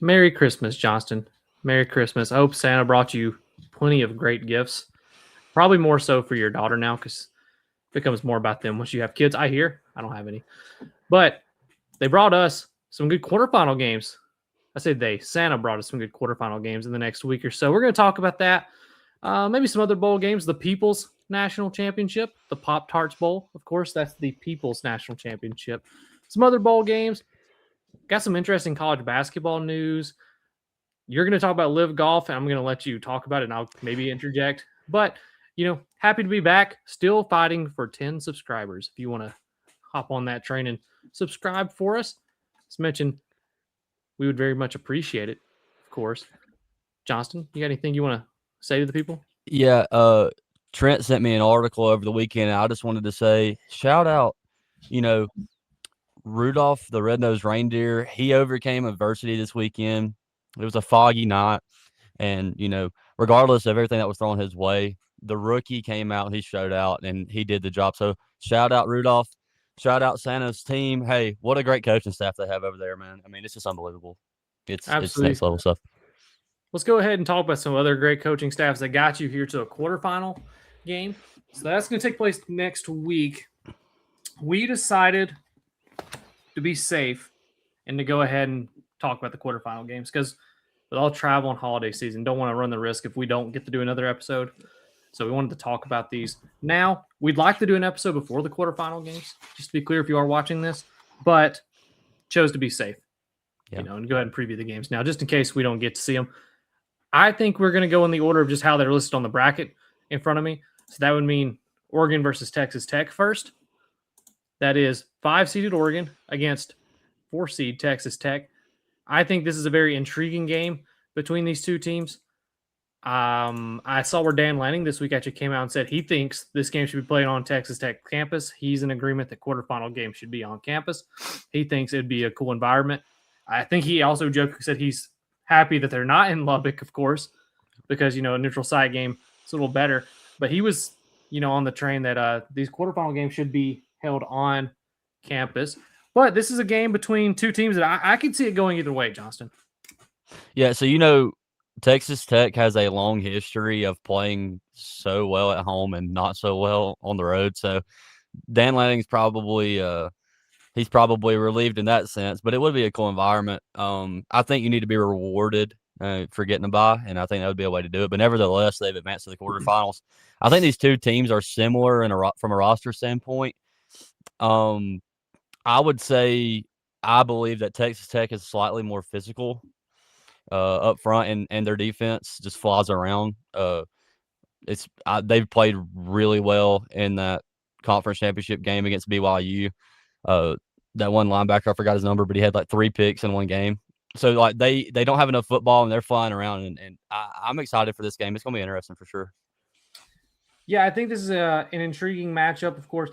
Merry Christmas, Johnston. Merry Christmas. I hope Santa brought you plenty of great gifts. Probably more so for your daughter now because it becomes more about them once you have kids. I hear. I don't have any. But they brought us some good quarterfinal games. I say they. Santa brought us some good quarterfinal games in the next week or so. We're going to talk about that. Maybe some other bowl games. The People's National Championship. The Pop-Tarts Bowl. Of course, that's the People's National Championship. Some other bowl games. Got some interesting college basketball news. You're going to talk about LIV Golf, and I'm going to let you talk about it, and I'll maybe interject. But, happy to be back. Still fighting for 10 subscribers. If you want to hop on that train and subscribe for us, as mentioned, we would very much appreciate it, of course. Johnston, you got anything you want to say to the people? Yeah, Trent sent me an article over the weekend, and I just wanted to say, shout out, Rudolph the Red-Nosed Reindeer. He overcame adversity this weekend. It was a foggy night, and, regardless of everything that was thrown his way, the rookie came out and he showed out, and he did the job. So shout out Rudolph. Shout out Santa's team. Hey, what a great coaching staff they have over there, man. I mean, it's just unbelievable. It's next level stuff. Let's go ahead and talk about some other great coaching staffs that got you here to a quarterfinal game. So that's going to take place next week. We decided to be safe and to go ahead and talk about the quarterfinal games because with all travel and holiday season, don't want to run the risk if we don't get to do another episode. So we wanted to talk about these. Now, we'd like to do an episode before the quarterfinal games, just to be clear if you are watching this, but chose to be safe, and go ahead and preview the games now, just in case we don't get to see them. I think we're going to go in the order of just how they're listed on the bracket in front of me. So that would mean Oregon versus Texas Tech first. That is 5-seeded Oregon against 4-seed Texas Tech. I think this is a very intriguing game between these two teams. I saw where Dan Lanning this week actually came out and said he thinks this game should be played on Texas Tech campus. He's in agreement that quarterfinal games should be on campus. He thinks it'd be a cool environment. I think he also said he's happy that they're not in Lubbock, of course, because, a neutral site game is a little better. But he was, on the train that these quarterfinal games should be held on campus. But this is a game between two teams that I can see it going either way, Johnston. Yeah, so, Texas Tech has a long history of playing so well at home and not so well on the road. So Dan Lanning's probably he's probably relieved in that sense, but it would be a cool environment. I think you need to be rewarded for getting a bye, and I think that would be a way to do it. But nevertheless, they've advanced to the quarterfinals. I think these two teams are similar from a roster standpoint. I would say I believe that Texas Tech is slightly more physical up front, and their defense just flies around. They've played really well in that conference championship game against BYU. That one linebacker, I forgot his number, but he had like 3 picks in one game. So like they don't have enough football and they're flying around, and I'm excited for this game. It's gonna be interesting for sure. Yeah, I think this is an intriguing matchup. Of course,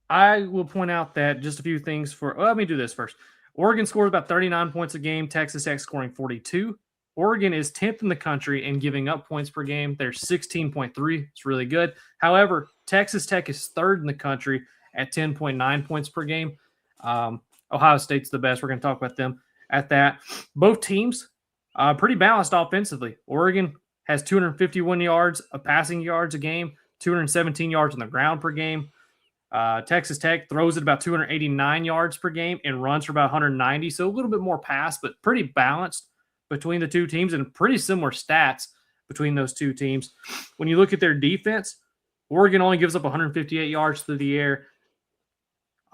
I will point out that just a few things let me do this first. Oregon scored about 39 points a game. Texas Tech scoring 42. Oregon is 10th in the country in giving up points per game. They're 16.3. It's really good. However, Texas Tech is 3rd in the country at 10.9 points per game. Ohio State's the best. We're going to talk about them at that. Both teams pretty balanced offensively. Oregon has 251 yards of passing yards a game, 217 yards on the ground per game. Texas Tech throws at about 289 yards per game and runs for about 190. So a little bit more pass, but pretty balanced between the two teams and pretty similar stats between those two teams. When you look at their defense, Oregon only gives up 158 yards through the air,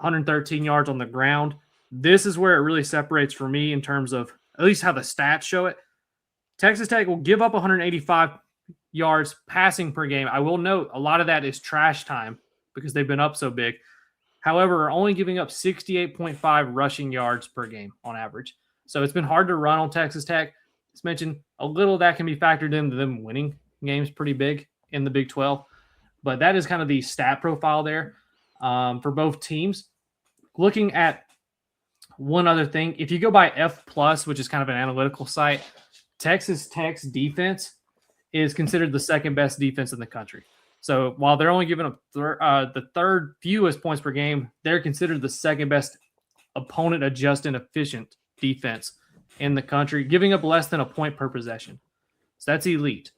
113 yards on the ground. This is where it really separates for me in terms of at least how the stats show it. Texas Tech will give up 185 yards passing per game. I will note a lot of that is trash time because they've been up so big. However, are only giving up 68.5 rushing yards per game on average. So it's been hard to run on Texas Tech. As mentioned, a little of that can be factored into them winning games pretty big in the Big 12. But that is kind of the stat profile there for both teams. Looking at one other thing, if you go by F+, which is kind of an analytical site, Texas Tech's defense is considered the second best defense in the country. So while they're only giving up the third fewest points per game, they're considered the second best opponent adjusted efficient defense in the country, giving up less than a point per possession. So that's elite.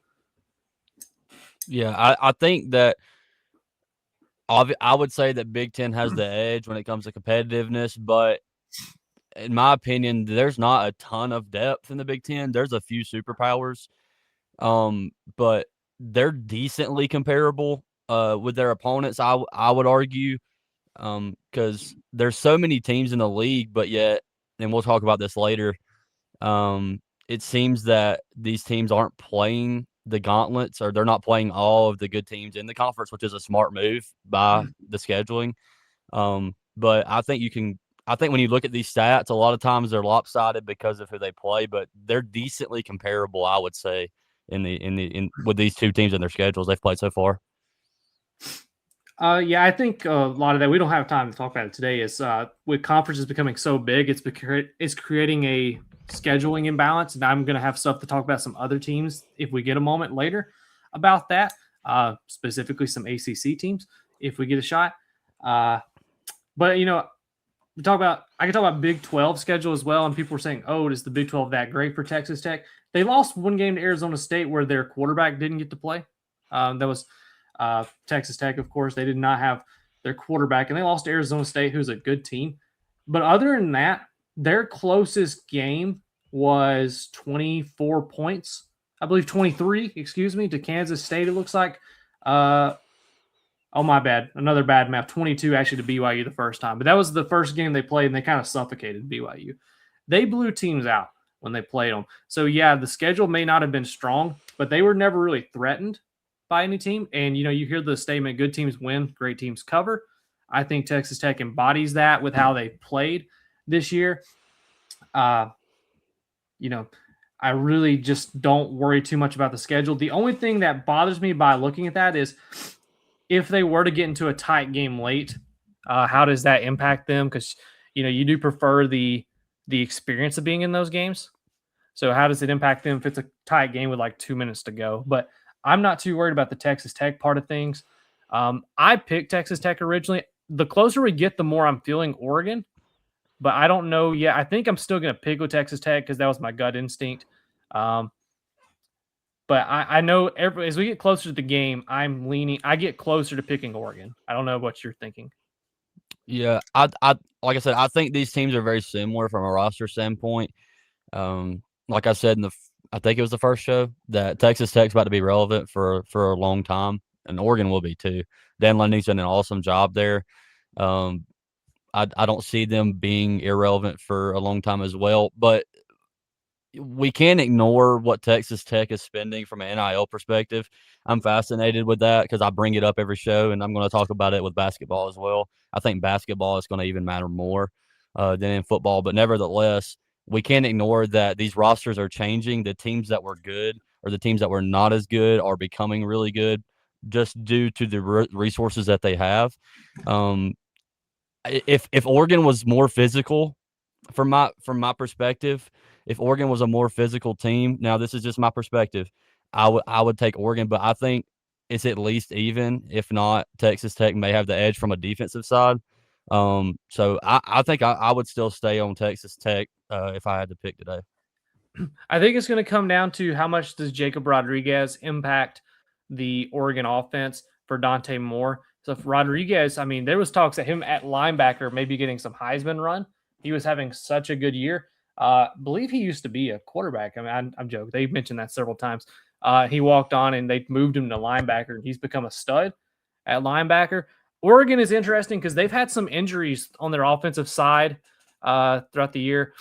Yeah, I think that I would say that Big Ten has the edge when it comes to competitiveness, but in my opinion, there's not a ton of depth in the Big Ten. There's a few superpowers, but they're decently comparable with their opponents. I would argue, because there's so many teams in the league, but yet, and we'll talk about this later. It seems that these teams aren't playing the gauntlets, or they're not playing all of the good teams in the conference, which is a smart move by the scheduling. But I think when you look at these stats, a lot of times they're lopsided because of who they play, but they're decently comparable, I would say, in with these two teams and their schedules they've played so far. Yeah, I think a lot of that, we don't have time to talk about it today, is with conferences becoming so big, it's creating a scheduling imbalance. And I'm going to have stuff to talk about some other teams if we get a moment later about that, specifically some ACC teams if we get a shot. But, I can talk about Big 12 schedule as well. And people were saying, oh, is the Big 12 that great for Texas Tech? They lost one game to Arizona State where their quarterback didn't get to play. That was Texas Tech, of course. They did not have their quarterback, and they lost to Arizona State, who's a good team. But other than that, their closest game was 24 points. I believe 23, to Kansas State, it looks like. Oh, my bad. Another bad math. 22 actually to BYU the first time. But that was the first game they played, and they kind of suffocated BYU. They blew teams out when they played them. So, yeah, the schedule may not have been strong, but they were never really threatened by any team. And, you hear the statement, good teams win, great teams cover. I think Texas Tech embodies that with how they played this year. I really just don't worry too much about the schedule. The only thing that bothers me by looking at that is if they were to get into a tight game late, how does that impact them? Because, you do prefer the experience of being in those games. So how does it impact them if it's a tight game with like 2 minutes to go? But I'm not too worried about the Texas Tech part of things. I picked Texas Tech originally. The closer we get, the more I'm feeling Oregon. But I don't know yet. I think I'm still going to pick with Texas Tech because that was my gut instinct. But I know as we get closer to the game, I get closer to picking Oregon. I don't know what you're thinking. Yeah, I like I said, I think these teams are very similar from a roster standpoint. Like I said I think it was the first show, that Texas Tech's about to be relevant for a long time, and Oregon will be too. Dan Lunding's done an awesome job there. I don't see them being irrelevant for a long time as well, but we can't ignore what Texas Tech is spending from an NIL perspective. I'm fascinated with that because I bring it up every show, and I'm going to talk about it with basketball as well. I think basketball is going to even matter more than in football, but nevertheless, we can't ignore that these rosters are changing. The teams that were good or the teams that were not as good are becoming really good just due to the resources that they have. If Oregon was more physical, from my perspective, if Oregon was a more physical team, now this is just my perspective, I would take Oregon, but I think it's at least even. If not, Texas Tech may have the edge from a defensive side. So I think I would still stay on Texas Tech if I had to pick today. I think it's going to come down to how much does Jacob Rodriguez impact the Oregon offense for Dante Moore. So if Rodriguez, there was talks of him at linebacker maybe getting some Heisman run. He was having such a good year. Believe he used to be a quarterback. I'm joking. They've mentioned that several times. He walked on and they moved him to linebacker, and he's become a stud at linebacker. Oregon is interesting because they've had some injuries on their offensive side throughout the year.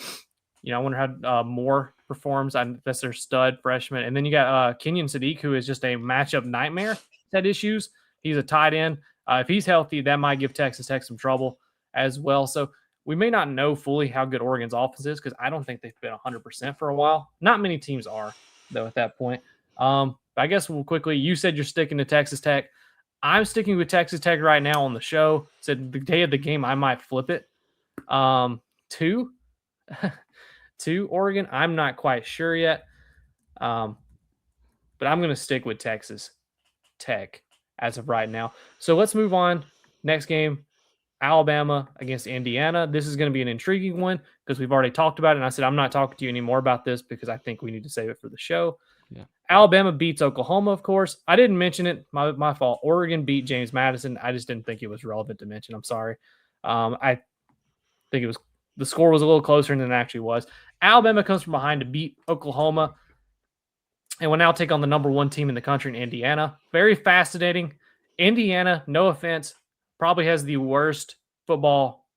I wonder how Moore performs. That's their stud freshman. And then you got Kenyon Sadiq, who is just a matchup nightmare. He's had issues. He's a tight end. If he's healthy, that might give Texas Tech some trouble as well. So we may not know fully how good Oregon's offense is because I don't think they've been 100% for a while. Not many teams are, though, at that point. But I guess we'll quickly, you said you're sticking to Texas Tech. I'm sticking with Texas Tech right now on the show. Said the day of the game, I might flip it. To Oregon, I'm not quite sure yet. But I'm going to stick with Texas Tech as of right now. So let's move on. Next game, Alabama against Indiana. This is going to be an intriguing one because we've already talked about it. And I said, I'm not talking to you anymore about this because I think we need to save it for the show. Yeah. Alabama beats Oklahoma, of course. I didn't mention it. My fault. Oregon beat James Madison. I just didn't think it was relevant to mention. I'm sorry. I think the score was a little closer than it actually was. Alabama comes from behind to beat Oklahoma and will now take on the number 1 team in the country in Indiana. Very fascinating. Indiana, no offense, probably has the worst football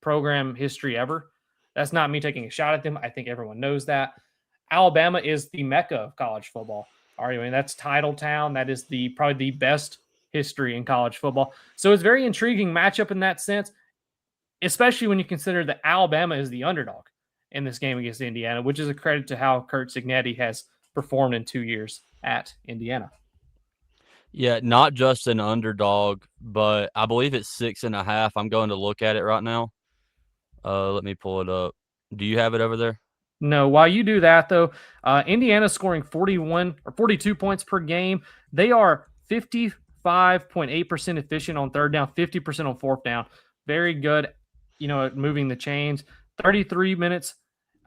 program history ever. That's not me taking a shot at them. I think everyone knows that. Alabama is the mecca of college football. All right, I mean, that's title town. That is probably the best history in college football. So it's a very intriguing matchup in that sense, especially when you consider that Alabama is the underdog in this game against Indiana, which is a credit to how Curt Cignetti has performed in 2 years at Indiana. Yeah, not just an underdog, but I believe it's 6.5. I'm going to look at it right now. Let me pull it up. Do you have it over there? No, while you do that, though, Indiana's scoring 41 or 42 points per game. They are 55.8% efficient on third down, 50% on fourth down. Very good, at moving the chains. 33 minutes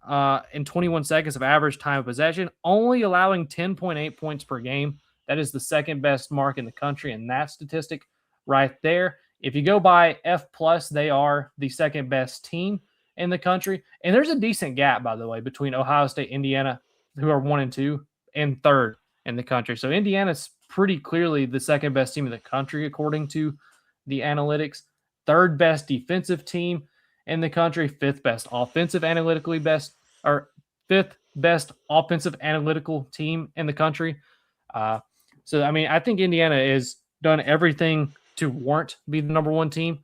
and 21 seconds of average time of possession, only allowing 10.8 points per game. That is the second best mark in the country, and that statistic right there. If you go by F+, they are the second best team in the country. And there's a decent gap, by the way, between Ohio State, Indiana, who are 1 and 2, and third in the country. So Indiana's pretty clearly the second best team in the country, according to the analytics. Third best defensive team in the country, fifth best analytical team in the country. So, I mean, I think Indiana has done everything to warrant be the number 1 team.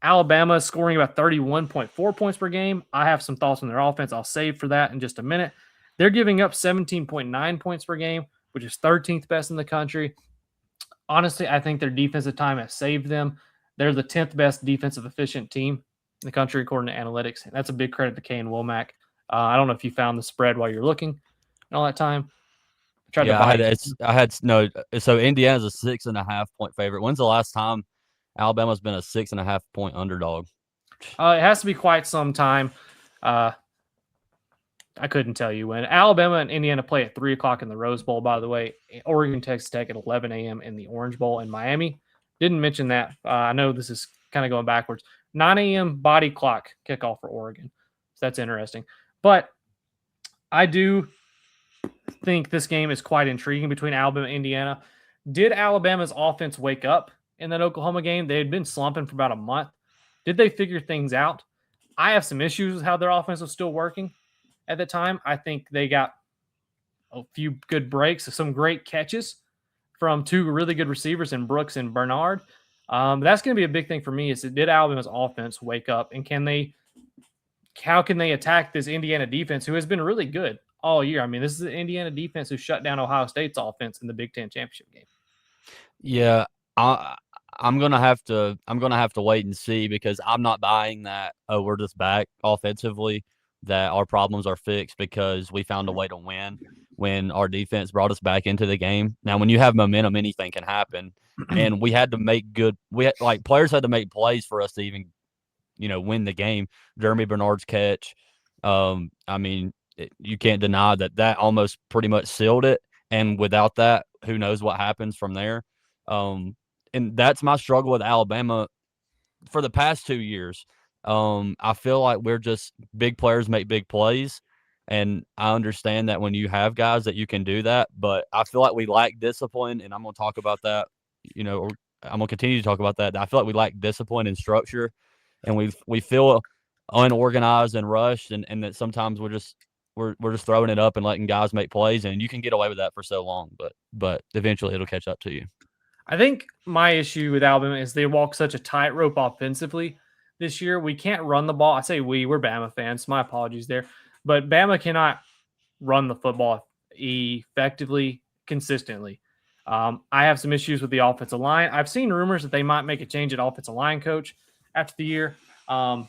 Alabama is scoring about 31.4 points per game. I have some thoughts on their offense. I'll save for that in just a minute. They're giving up 17.9 points per game, which is 13th best in the country. Honestly, I think their defensive time has saved them. They're the 10th best defensive efficient team in the country, according to analytics. And that's a big credit to Kane Womack. I don't know if you found the spread while you're looking and all that time. I had no. So Indiana's a 6.5 point favorite. When's the last time Alabama's been a 6.5 point underdog? It has to be quite some time. I couldn't tell you when. Alabama and Indiana play at 3:00 in the Rose Bowl, by the way. Oregon, Texas Tech at 11 a.m. in the Orange Bowl in Miami. Didn't mention that. I know this is kind of going backwards. 9 a.m. body clock kickoff for Oregon. So that's interesting. But I do think this game is quite intriguing between Alabama and Indiana. Did Alabama's offense wake up in that Oklahoma game? They had been slumping for about a month. Did they figure things out? I have some issues with how their offense was still working at the time. I think they got a few good breaks, some great catches from 2 really good receivers in Brooks and Bernard. That's going to be a big thing for me is did Alabama's offense wake up, and how can they attack this Indiana defense who has been really good all year? I mean, this is the Indiana defense who shut down Ohio State's offense in the Big Ten championship game. Yeah, I'm gonna have to wait and see because I'm not buying that. Oh, we're just back offensively. That our problems are fixed because we found a way to win when our defense brought us back into the game. Now, when you have momentum, anything can happen, and we had to make good. Players had to make plays for us to even, win the game. Jeremy Bernard's catch. I mean, you can't deny that almost pretty much sealed it. And without that, who knows what happens from there? And that's my struggle with Alabama for the past 2 years. I feel like we're just big players make big plays, and I understand that when you have guys that you can do that, but I feel like we lack discipline, and I'm going to talk about that. I'm going to continue to talk about that. I feel like we lack discipline and structure, and we feel unorganized and rushed, and that sometimes we're just throwing it up and letting guys make plays, and you can get away with that for so long, but eventually it'll catch up to you. I think my issue with Alabama is they walk such a tightrope offensively this year. We can't run the ball. I say we're Bama fans. My apologies there. But Bama cannot run the football effectively, consistently. I have some issues with the offensive line. I've seen rumors that they might make a change at offensive line coach after the year.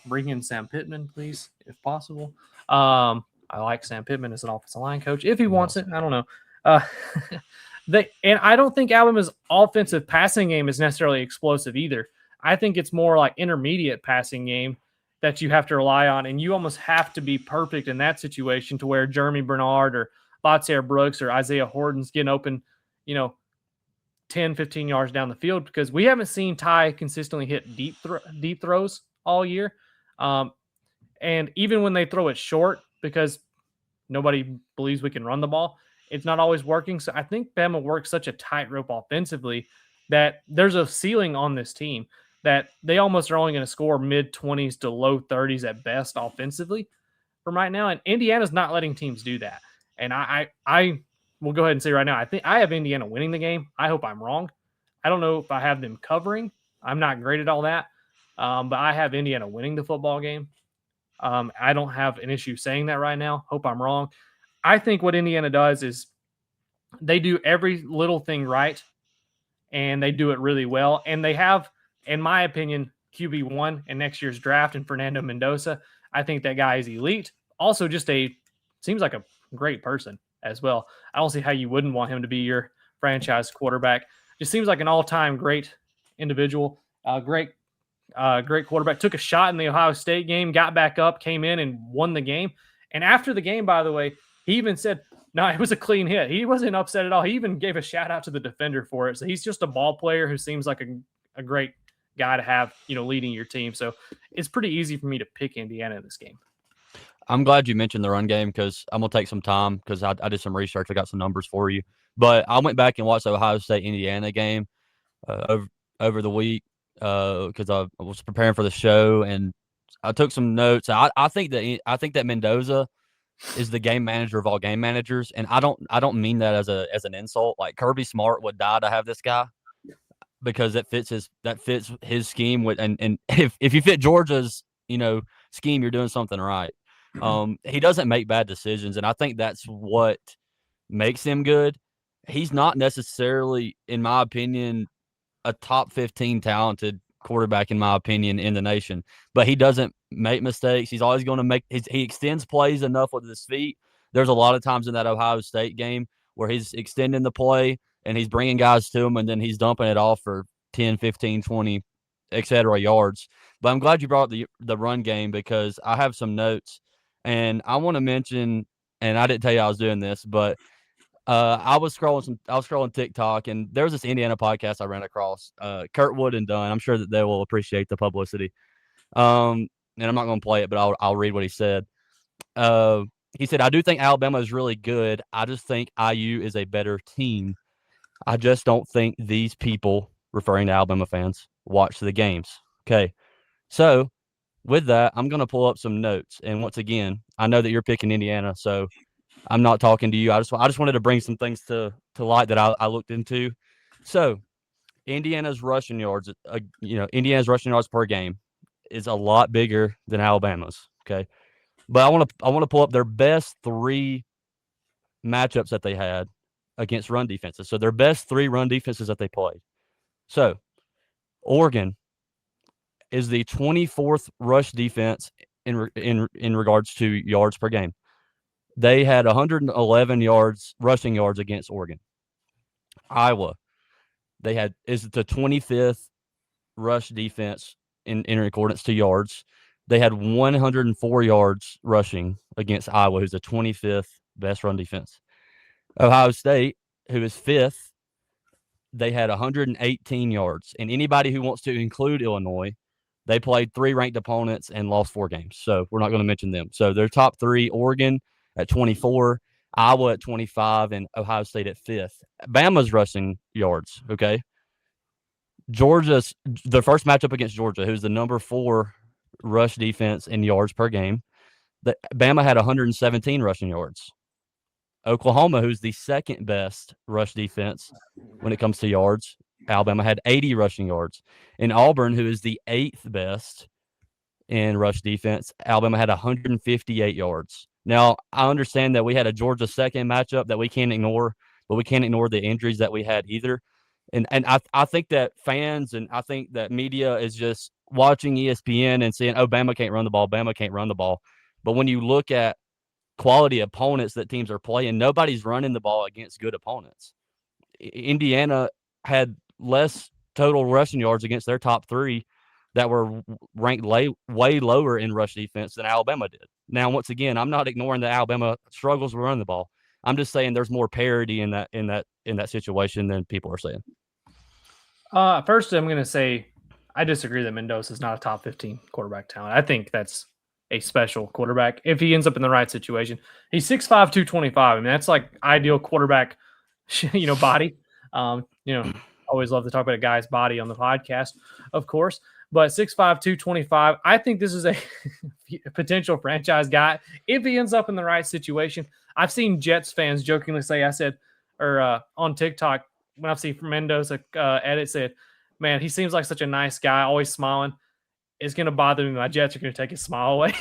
Bring in Sam Pittman, please, if possible. I like Sam Pittman as an offensive line coach. If he wants it, I don't know. And I don't think Alabama's offensive passing game is necessarily explosive either. I think it's more like intermediate passing game that you have to rely on, and you almost have to be perfect in that situation to where Jeremy Bernard or Lotsair Brooks or Isaiah Horton's getting open, 10, 15 yards down the field, because we haven't seen Ty consistently hit deep throws all year. And even when they throw it short, because nobody believes we can run the ball, it's not always working. So I think Bama works such a tightrope offensively that there's a ceiling on this team that they almost are only going to score mid 20s to low 30s at best offensively from right now. And Indiana's not letting teams do that. And I will go ahead and say right now, I think I have Indiana winning the game. I hope I'm wrong. I don't know if I have them covering. I'm not great at all that. But I have Indiana winning the football game. I don't have an issue saying that right now. Hope I'm wrong. I think what Indiana does is they do every little thing right, and they do it really well. And they have, in my opinion, QB1 in next year's draft and Fernando Mendoza. I think that guy is elite. Also, just seems like a great person as well. I don't see how you wouldn't want him to be your franchise quarterback. Just seems like an all-time great individual. Great quarterback. Took a shot in the Ohio State game, got back up, came in and won the game. And after the game, by the way, he even said, no, it was a clean hit. He wasn't upset at all. He even gave a shout out to the defender for it. So he's just a ball player who seems like a great guy to have, leading your team. So it's pretty easy for me to pick Indiana in this game. I'm glad you mentioned the run game because I'm going to take some time because I did some research. I got some numbers for you. But I went back and watched the Ohio State-Indiana game over the week because I was preparing for the show, and I took some notes. I think that Mendoza is the game manager of all game managers, and I don't mean that as an insult. Like Kirby Smart would die to have this guy because that fits his scheme with and if you fit Georgia's scheme, you're doing something right. He doesn't make bad decisions, and I think that's what makes him good. He's not necessarily, in my opinion, a top 15 talented quarterback, in my opinion, in the nation, but he doesn't make mistakes. He's always going to he extends plays enough with his feet. There's a lot of times in that Ohio State game where he's extending the play and he's bringing guys to him, and then he's dumping it off for 10, 15, 20, etc. yards. But I'm glad you brought up the run game because I have some notes, and I want to mention, and I didn't tell you I was doing this, but I was scrolling TikTok, and there was this Indiana podcast I ran across, Kurtwood and Dunn. I'm sure that they will appreciate the publicity. And I'm not going to play it, but I'll read what he said. He said, "I do think Alabama is really good. I just think IU is a better team. I just don't think these people," referring to Alabama fans, "watch the games." Okay. So with that, I'm going to pull up some notes. And once again, I know that you're picking Indiana, so I'm not talking to you. I just wanted to bring some things to light that I looked into. So Indiana's rushing yards, Indiana's rushing yards per game is a lot bigger than Alabama's. Okay, but I want to pull up their best three matchups that they had against run defenses. So their best three run defenses that they played. So Oregon is the 24th rush defense in regards to yards per game. They had 111 rushing yards against Oregon. Iowa, is the 25th rush defense in accordance to yards. They had 104 yards rushing against Iowa, who's the 25th best run defense. Ohio State, who is 5th, they had 118 yards. And anybody who wants to include Illinois, they played 3 ranked opponents and lost 4 games. So we're not going to mention them. So their top 3, Oregon at 24, Iowa at 25, and Ohio State at 5th. Bama's rushing yards, okay? The first matchup against Georgia, who's the number 4 rush defense in yards per game, Bama had 117 rushing yards. Oklahoma, who's the second best rush defense when it comes to yards, Alabama had 80 rushing yards. In Auburn, who is the 8th best in rush defense, Alabama had 158 yards. Now, I understand that we had a Georgia second matchup that we can't ignore, but we can't ignore the injuries that we had either. And I think that fans and I think that media is just watching ESPN and saying, oh, Bama can't run the ball, Bama can't run the ball. But when you look at quality opponents that teams are playing, nobody's running the ball against good opponents. Indiana had less total rushing yards against their top 3 that were ranked way lower in rush defense than Alabama did. Now, once again, I'm not ignoring that Alabama struggles with running the ball. I'm just saying there's more parity in that situation than people are saying. First, I'm going to say I disagree that Mendoza is not a top 15 quarterback talent. I think that's a special quarterback if he ends up in the right situation. He's 6'5", 225. I mean, that's like ideal quarterback, body. Always love to talk about a guy's body on the podcast, of course. But 6'5", 225, I think this is a potential franchise guy if he ends up in the right situation. I've seen Jets fans jokingly say, on TikTok, when I've seen Mendoza edit said, man, he seems like such a nice guy, always smiling. It's going to bother me. My Jets are going to take his smile away.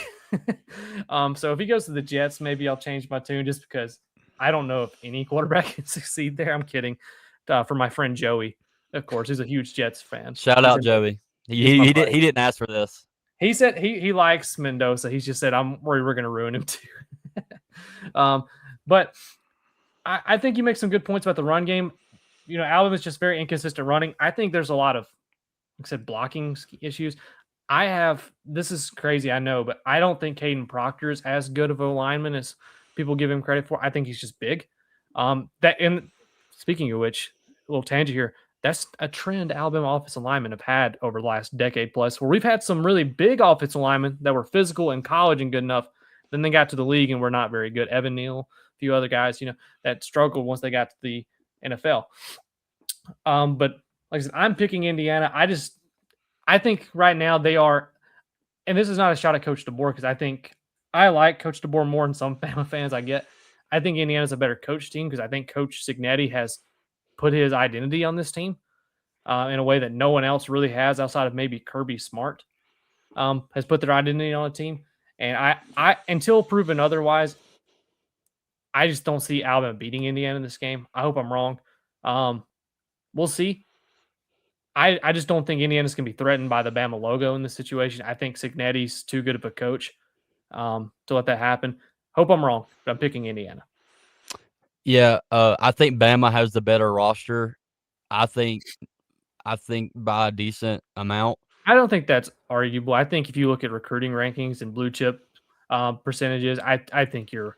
So if he goes to the Jets, maybe I'll change my tune just because I don't know if any quarterback can succeed there. I'm kidding. For my friend Joey, of course, he's a huge Jets fan. Shout out Joey. He didn't ask for this. He said he likes Mendoza. He's just said I'm worried we're going to ruin him too. But I think you make some good points about the run game. Alabama's just very inconsistent running. I think there's a lot of, like I said, blocking issues. This is crazy, I know, but I don't think Caden Proctor is as good of a lineman as people give him credit for. I think he's just big. Speaking of which, a little tangent here, that's a trend Alabama offensive linemen have had over the last decade plus, where we've had some really big offensive linemen that were physical in college and good enough. Then they got to the league and were not very good. Evan Neal, a few other guys, that struggled once they got to the NFL. But like I said, I'm picking Indiana. I think right now they are, and this is not a shot at Coach DeBoer because I think I like Coach DeBoer more than some Bama fans I get. I think Indiana's a better coach team because I think Coach Cignetti has put his identity on this team in a way that no one else really has outside of maybe Kirby Smart has put their identity on a team. And I until proven otherwise, I just don't see Alabama beating Indiana in this game. I hope I'm wrong. We'll see. I just don't think Indiana's going to be threatened by the Bama logo in this situation. I think Cignetti's too good of a coach to let that happen. Hope I'm wrong, but I'm picking Indiana. Yeah, I think Bama has the better roster. I think by a decent amount. I don't think that's arguable. I think if you look at recruiting rankings and blue chip percentages, I think you're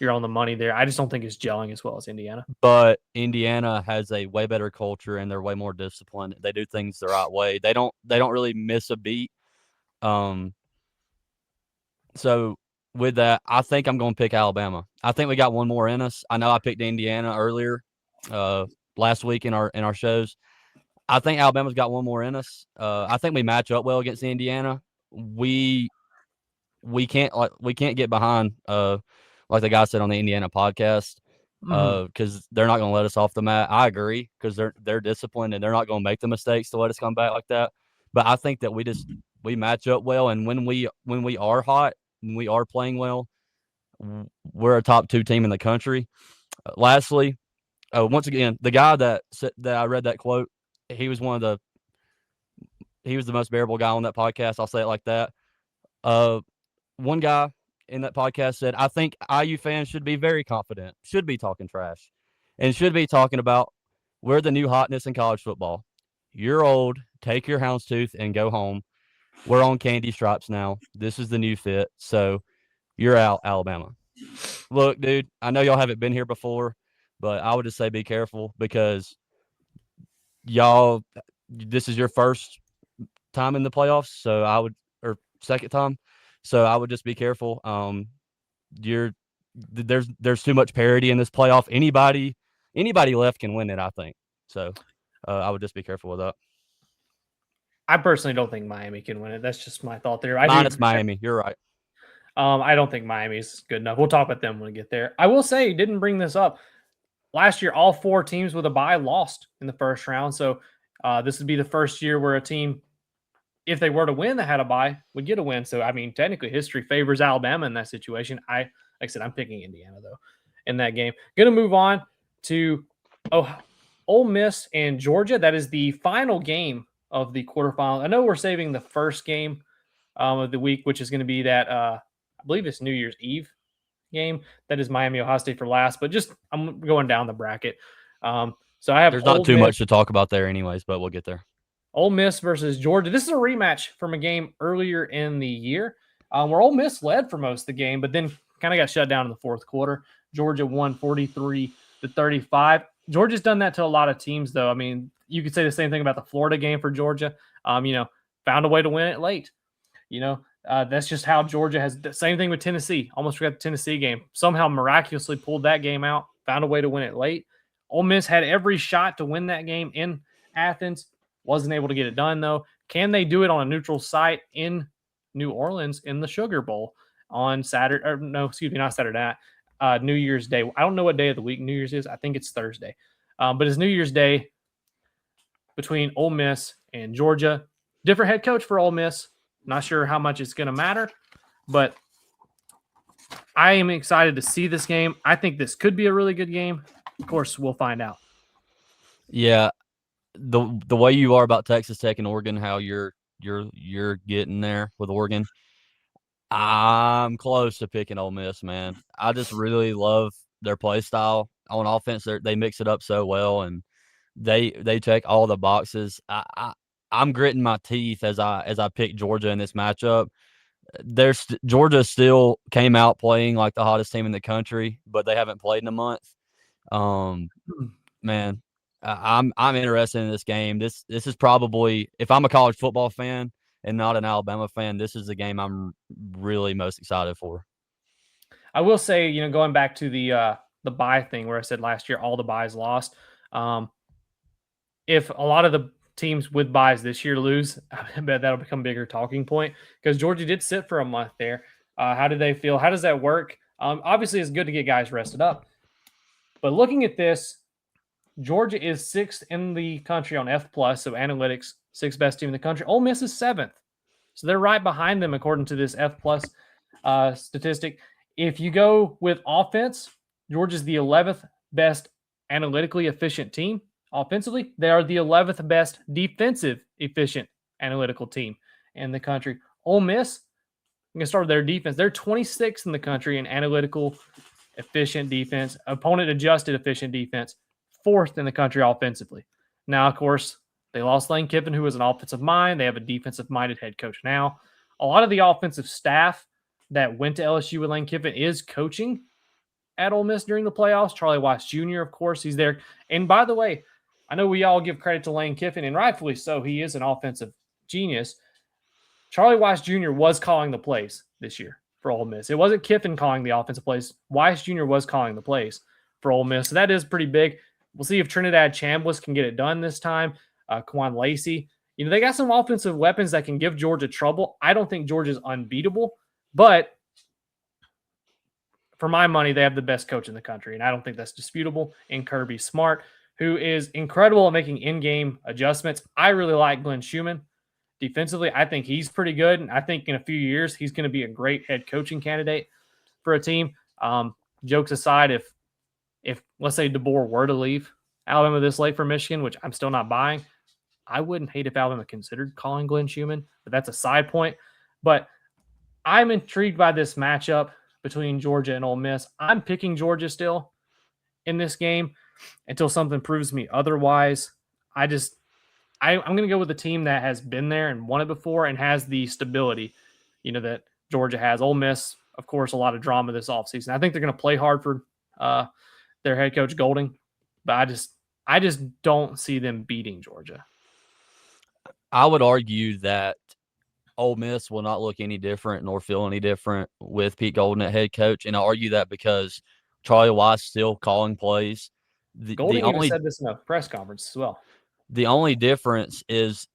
on the money there. I just don't think it's gelling as well as Indiana. But Indiana has a way better culture and they're way more disciplined. They do things the right way. They don't really miss a beat. So with that, I think I'm going to pick Alabama. I think we got one more in us. I know I picked Indiana earlier last week in our shows. I think Alabama's got one more in us. I think we match up well against Indiana. We can't get behind like the guy said on the Indiana podcast because they're not going to let us off the mat. I agree because they're disciplined and they're not going to make the mistakes to let us come back like that. But I think that we match up well, and when we are hot, when we are playing well, we're a top 2 team in the country. Lastly, once again, the guy that I read that quote, he was the most bearable guy on that podcast. I'll say it like that. One guy in that podcast said, I think IU fans should be very confident, should be talking trash, and should be talking about we're the new hotness in college football. You're old. Take your houndstooth and go home. We're on candy stripes now. This is the new fit. So you're out, Alabama. Look, dude, I know y'all haven't been here before, but I would just say be careful because this is your first time in the playoffs. So or second time. So I would just be careful. There's too much parity in this playoff. Anybody left can win it, I think. So I would just be careful with that. I personally don't think Miami can win it. That's just my thought there. Minus Miami. You're right. I don't think Miami's good enough. We'll talk about them when we get there. I will say, didn't bring this up. Last year, all 4 teams with a bye lost in the first round. So this would be the first year where a team, if they were to win that had a bye, would get a win. So, I mean, technically history favors Alabama in that situation. Like I said, I'm picking Indiana, though, in that game. Going to move on to Ole Miss and Georgia. That is the final game of the quarterfinals. I know we're saving the first game of the week, which is going to be that I believe it's New Year's Eve game. That is Miami Ohio State for last, but I'm going down the bracket. So I have there's not too much to talk about there anyways, but we'll get there. Ole Miss versus Georgia. This is a rematch from a game earlier in the year where Ole Miss led for most of the game, but then kind of got shut down in the fourth quarter. Georgia won 43-35. Georgia's done that to a lot of teams, though. I mean, you could say the same thing about the Florida game for Georgia. Found a way to win it late. That's just how Georgia has the same thing with Tennessee. Almost forgot the Tennessee game. Somehow miraculously pulled that game out, found a way to win it late. Ole Miss had every shot to win that game in Athens. Wasn't able to get it done, though. Can they do it on a neutral site in New Orleans in the Sugar Bowl on Saturday? Or no, excuse me, not Saturday night. New Year's Day. I don't know what day of the week New Year's is. I think it's Thursday. But it's New Year's Day between Ole Miss and Georgia. Different head coach for Ole Miss. Not sure how much it's going to matter, but I am excited to see this game. I think this could be a really good game. Of course, we'll find out. Yeah, the way you are about Texas Tech and Oregon, how you're getting there with Oregon, I'm close to picking Ole Miss, man. I just really love their play style on offense. They mix it up so well, and they check all the boxes. I'm gritting my teeth as I pick Georgia in this matchup. Georgia still came out playing like the hottest team in the country, but they haven't played in a month. Man, I'm interested in this game. This is probably, if I'm a college football fan and not an Alabama fan, this is the game I'm really most excited for. I will say, going back to the bye thing where I said last year all the byes lost. If a lot of the teams with byes this year lose, I bet that'll become a bigger talking point because Georgia did sit for a month there. How do they feel? How does that work? Obviously, it's good to get guys rested up. But looking at this, Georgia is 6th in the country on F+, so analytics, 6th best team in the country. Ole Miss is 7th. So they're right behind them according to this F+ statistic. If you go with offense, Georgia's the 11th best analytically efficient team. Offensively, they are the 11th best defensive efficient analytical team in the country. Ole Miss, I'm going to start with their defense. They're 26th in the country in analytical efficient defense, opponent adjusted efficient defense, 4th in the country offensively. Now, of course, they lost Lane Kiffin, who was an offensive mind. They have a defensive-minded head coach now. A lot of the offensive staff that went to LSU with Lane Kiffin is coaching at Ole Miss during the playoffs. Charlie Weiss Jr., of course, he's there. And by the way, I know we all give credit to Lane Kiffin, and rightfully so. He is an offensive genius. Charlie Weiss Jr. was calling the plays this year for Ole Miss. It wasn't Kiffin calling the offensive plays. Weiss Jr. was calling the plays for Ole Miss. So that is pretty big. We'll see if Trinidad Chambliss can get it done this time. Kwan Lacey. They got some offensive weapons that can give Georgia trouble. I don't think Georgia's unbeatable, but for my money, they have the best coach in the country, and I don't think that's disputable in Kirby Smart, who is incredible at making in-game adjustments. I really like Glenn Schumann. Defensively, I think he's pretty good, and I think in a few years, he's going to be a great head coaching candidate for a team. Jokes aside, if let's say DeBoer were to leave Alabama this late for Michigan, which I'm still not buying, I wouldn't hate if Alabama considered calling Glenn Schumann, but that's a side point. But I'm intrigued by this matchup between Georgia and Ole Miss. I'm picking Georgia still in this game until something proves me otherwise. I'm going to go with the team that has been there and won it before and has the stability, that Georgia has. Ole Miss, of course, a lot of drama this offseason. I think they're going to play hard for their head coach Golding, but I just don't see them beating Georgia. I would argue that Ole Miss will not look any different nor feel any different with Pete Golden at head coach, and I argue that because Charlie Weiss still calling plays. Golding even said this in a press conference as well. The only difference is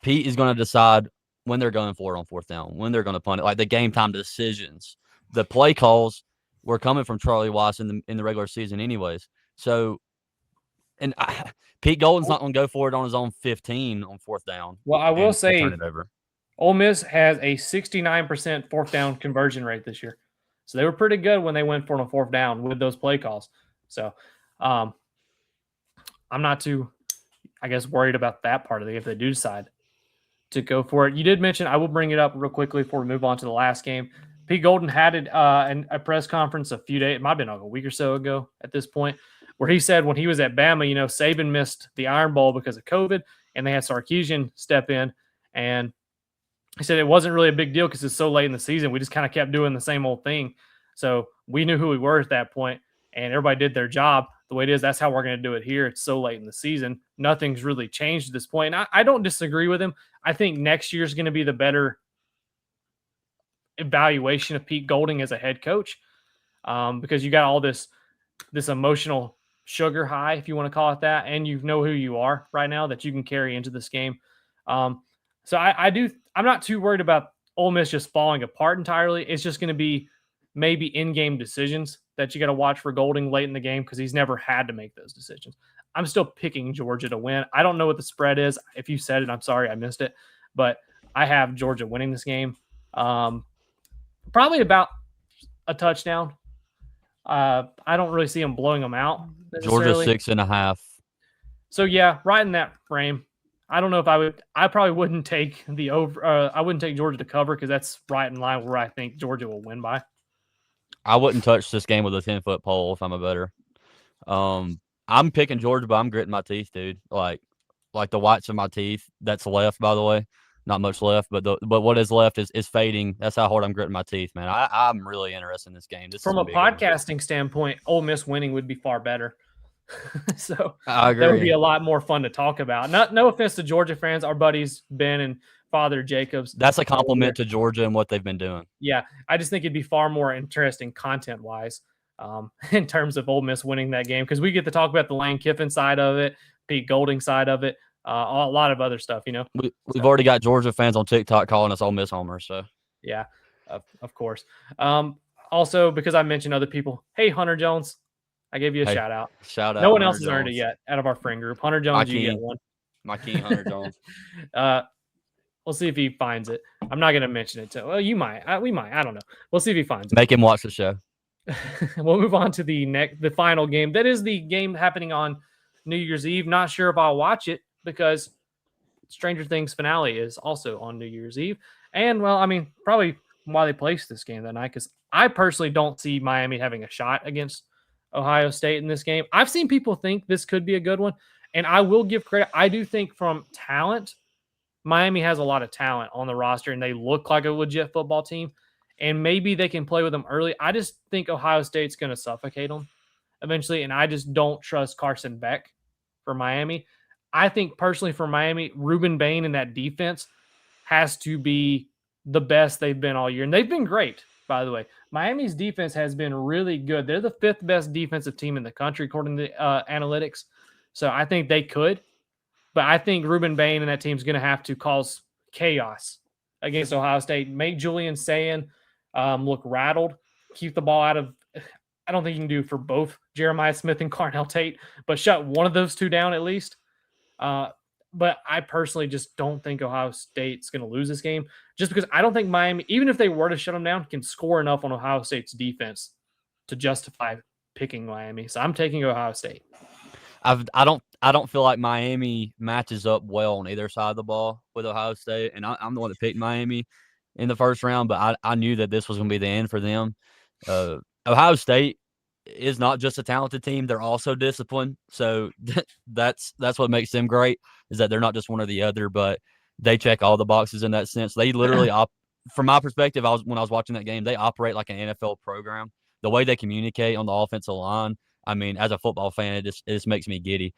Pete is going to decide when they're going for it on 4th down, when they're going to punt it, like the game time decisions. The play calls were coming from Charlie Weiss in the regular season anyways. So, and Pete Golden's not going to go for it on his own 15 on 4th down. Well, I will say turn it over. Ole Miss has a 69% 4th down conversion rate this year. So they were pretty good when they went for it on 4th down with those play calls. So I'm not too, I guess, worried about that part of it if they do decide to go for it. You did mention, I will bring it up real quickly before we move on to the last game. Pete Golden had a press conference a few days, it might have been like a week or so ago at this point, where he said when he was at Bama, Saban missed the Iron Bowl because of COVID, and they had Sarkisian step in, and he said it wasn't really a big deal because it's so late in the season. We just kind of kept doing the same old thing. So we knew who we were at that point, and everybody did their job. The way it is, that's how we're going to do it here. It's so late in the season. Nothing's really changed at this point. And I don't disagree with him. I think next year's going to be the better evaluation of Pete Golding as a head coach, because you got all this emotional sugar high, if you want to call it that, and you know who you are right now that you can carry into this game. So I'm not too worried about Ole Miss just falling apart entirely. It's just going to be maybe in-game decisions that you got to watch for Golding late in the game because he's never had to make those decisions. I'm still picking Georgia to win. I don't know what the spread is. If you said it, I'm sorry I missed it, but I have Georgia winning this game. Probably about a touchdown. I don't really see them blowing them out. Georgia 6.5. So yeah, right in that frame. I don't know if I would. I probably wouldn't take the over. I wouldn't take Georgia to cover because that's right in line where I think Georgia will win by. I wouldn't touch this game with a 10-foot pole if I'm a better. I'm picking Georgia, but I'm gritting my teeth, dude. Like the whites of my teeth. That's left, by the way. Not much left, but what is left is fading. That's how hard I'm gritting my teeth, man. I'm really interested in this game. From a podcasting standpoint, Ole Miss winning would be far better. So I agree. That would be a lot more fun to talk about. No offense to Georgia fans, our buddies Ben and Father Jacobs. That's a compliment to Georgia and what they've been doing. Yeah, I just think it'd be far more interesting content-wise in terms of Ole Miss winning that game because we get to talk about the Lane Kiffin side of it, Pete Golding side of it, a lot of other stuff. We've already got Georgia fans on TikTok calling us Ole Miss homers. So yeah, of course. Also, because I mentioned other people, hey Hunter Jones. I gave you a shout out. Shout out. No one else has earned it yet out of our friend group. Hunter Jones, you get one. My king, Hunter Jones. We'll see if he finds it. I'm not going to mention it. Well, you might. We might. I don't know. We'll see if he finds it. Make him watch the show. We'll move on to the final game. That is the game happening on New Year's Eve. Not sure if I'll watch it because Stranger Things finale is also on New Year's Eve. And, well, I mean, probably why they placed this game that night because I personally don't see Miami having a shot against Ohio State in this game. I've seen people think this could be a good one, and I will give credit. I do think from talent, Miami has a lot of talent on the roster, and they look like a legit football team, and maybe they can play with them early. I just think Ohio State's going to suffocate them eventually, and I just don't trust Carson Beck for Miami. I think personally for Miami, Ruben Bain in that defense has to be the best they've been all year, and they've been great. By the way, Miami's defense has been really good. They're the 5th best defensive team in the country, according to analytics. So I think they could. But I think Ruben Bain and that team is going to have to cause chaos against Ohio State. Make Julian Sayin look rattled. Keep the ball out of – I don't think you can do for both Jeremiah Smith and Carnell Tate, but shut one of those two down at least. But I personally just don't think Ohio State's going to lose this game just because I don't think Miami, even if they were to shut them down, can score enough on Ohio State's defense to justify picking Miami. So I'm taking Ohio State. I don't feel like Miami matches up well on either side of the ball with Ohio State, and I'm the one that picked Miami in the first round, but I knew that this was going to be the end for them. Ohio State is not just a talented team; they're also disciplined. So that's what makes them great. Is that they're not just one or the other, but they check all the boxes in that sense. They literally, from my perspective, when I was watching that game, they operate like an NFL program. The way they communicate on the offensive line, I mean, as a football fan, it just makes me giddy.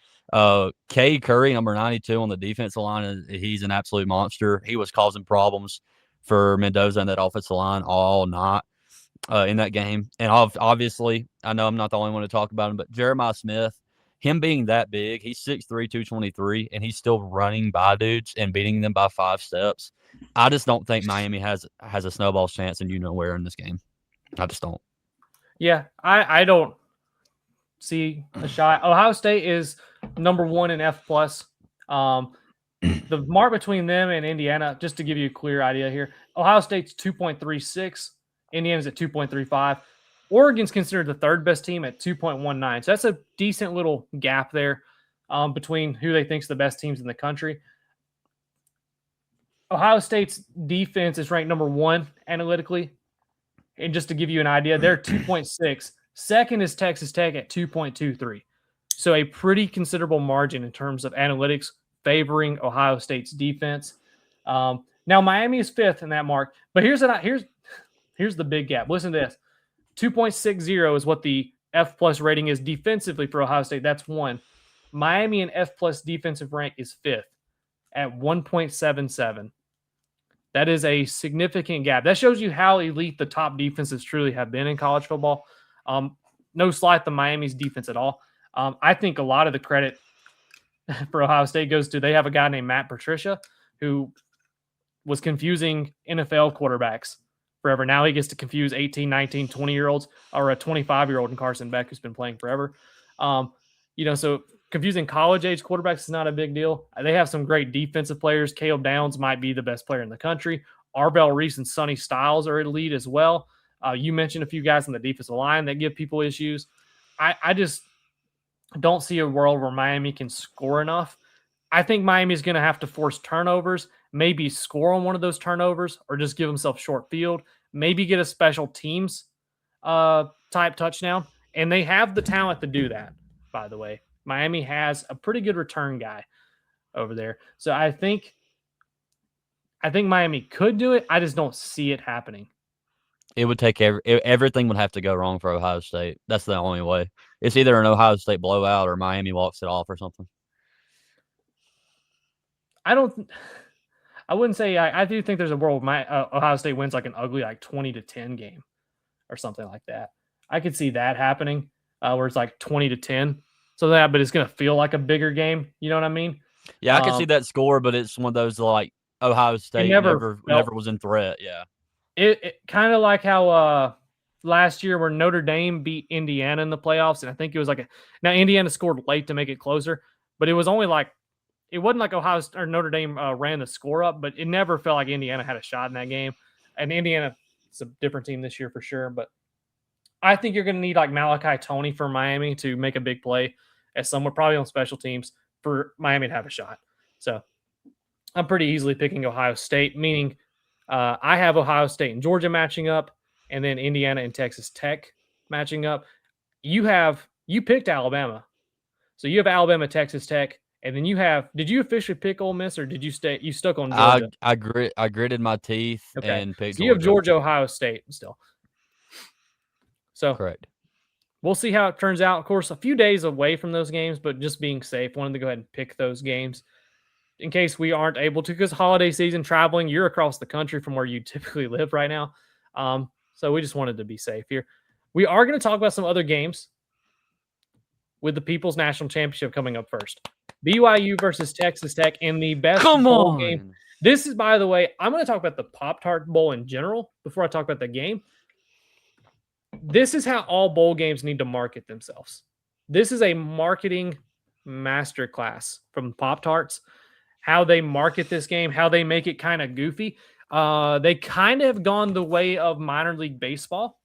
K. Curry, number 92 on the defensive line, he's an absolute monster. He was causing problems for Mendoza and that offensive line all night in that game. And obviously, I know I'm not the only one to talk about him, but Jeremiah Smith, him being that big, he's 6'3", 223, and he's still running by dudes and beating them by 5 steps. I just don't think Miami has a snowball's chance and where in this game. I just don't. Yeah, I don't see a shot. Ohio State is number 1 in F+. The mark between them and Indiana, just to give you a clear idea here, Ohio State's 2.36, Indiana's at 2.35. Oregon's considered the 3rd best team at 2.19. So that's a decent little gap there between who they think is the best teams in the country. Ohio State's defense is ranked number 1 analytically. And just to give you an idea, they're 2.6. Second is Texas Tech at 2.23. So a pretty considerable margin in terms of analytics favoring Ohio State's defense. Now Miami is 5th in that mark, but here's the big gap. Listen to this: 2.60 is what the F plus rating is defensively for Ohio State. That's 1. Miami in F plus defensive rank is 5th at 1.77. That is a significant gap. That shows you how elite the top defenses truly have been in college football. No slight to Miami's defense at all. I think a lot of the credit for Ohio State goes to, they have a guy named Matt Patricia who was confusing NFL quarterbacks forever. Now he gets to confuse 18, 19, 20-year-olds, or a 25-year-old in Carson Beck who's been playing forever. So confusing college-age quarterbacks is not a big deal. They have some great defensive players. Caleb Downs might be the best player in the country. Arvell Reese and Sonny Styles are elite as well. You mentioned a few guys on the defensive line that give people issues. I just don't see a world where Miami can score enough. I think Miami's going to have to force turnovers, maybe score on one of those turnovers, or just give themselves short field, maybe get a special teams type touchdown. And they have the talent to do that, by the way. Miami has a pretty good return guy over there. So I think Miami could do it. I just don't see it happening. It would take everything would have to go wrong for Ohio State. That's the only way. It's either an Ohio State blowout or Miami walks it off or something. I wouldn't say I do think there's a world where Ohio State wins like an ugly 20-10 game or something like that. I could see that happening where it's like 20-10. So but it's going to feel like a bigger game. You know what I mean? Yeah, I can see that score, but it's one of those like Ohio State never was in threat. Yeah. It kind of like how last year where Notre Dame beat Indiana in the playoffs. And I think it was now Indiana scored late to make it closer, but it was only it wasn't like Ohio or Notre Dame ran the score up, but it never felt like Indiana had a shot in that game. And Indiana is a different team this year for sure. But I think you're going to need like Malachi Toney for Miami to make a big play as someone probably on special teams for Miami to have a shot. So I'm pretty easily picking Ohio State, meaning I have Ohio State and Georgia matching up, and then Indiana and Texas Tech matching up. You picked Alabama. So you have Alabama, Texas Tech, and then did you officially pick Ole Miss, or did you stuck on Georgia? I gritted my teeth and picked so you have Georgia, Ohio State still. So correct. We'll see how it turns out. Of course, a few days away from those games, but just being safe, wanted to go ahead and pick those games in case we aren't able to, because holiday season traveling, you're across the country from where you typically live right now. So we just wanted to be safe here. We are going to talk about some other games with the People's National Championship coming up first. BYU versus Texas Tech in the best bowl game. This is, by the way, I'm going to talk about the Pop-Tarts Bowl in general before I talk about the game. This is how all bowl games need to market themselves. This is a marketing masterclass from Pop-Tarts. How they market this game, how they make it kind of goofy. They kind of have gone the way of minor league baseball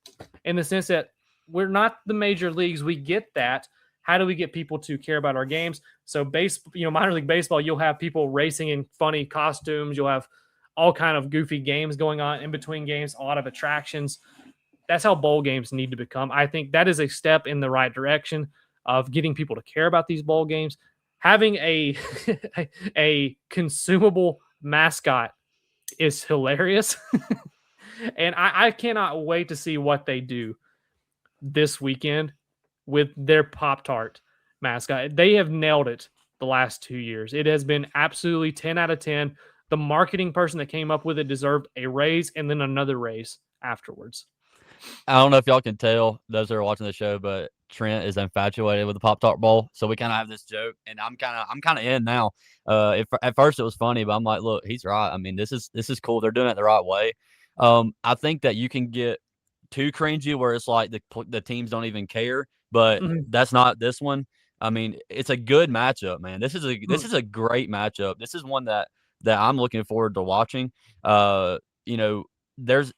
in the sense that we're not the major leagues. We get that. How do we get people to care about our games? So minor league baseball, you'll have people racing in funny costumes. You'll have all kind of goofy games going on in between games, a lot of attractions. That's how bowl games need to become. I think that is a step in the right direction of getting people to care about these bowl games. Having a consumable mascot is hilarious. And I cannot wait to see what they do this weekend with their Pop-Tart mascot. They have nailed it the last 2 years. It has been absolutely 10 out of 10. The marketing person that came up with it deserved a raise and then another raise afterwards. I don't know if y'all can tell, those that are watching the show, but Trent is infatuated with the Pop-Tart Bowl. So we kind of have this joke, and I'm kind of in now. At first it was funny, but I'm like, look, he's right. I mean, this is cool. They're doing it the right way. I think that you can get too cringy where it's like the teams don't even care, but that's not this one. I mean, it's a good matchup, man. This is a great matchup. This is one that I'm looking forward to watching. There's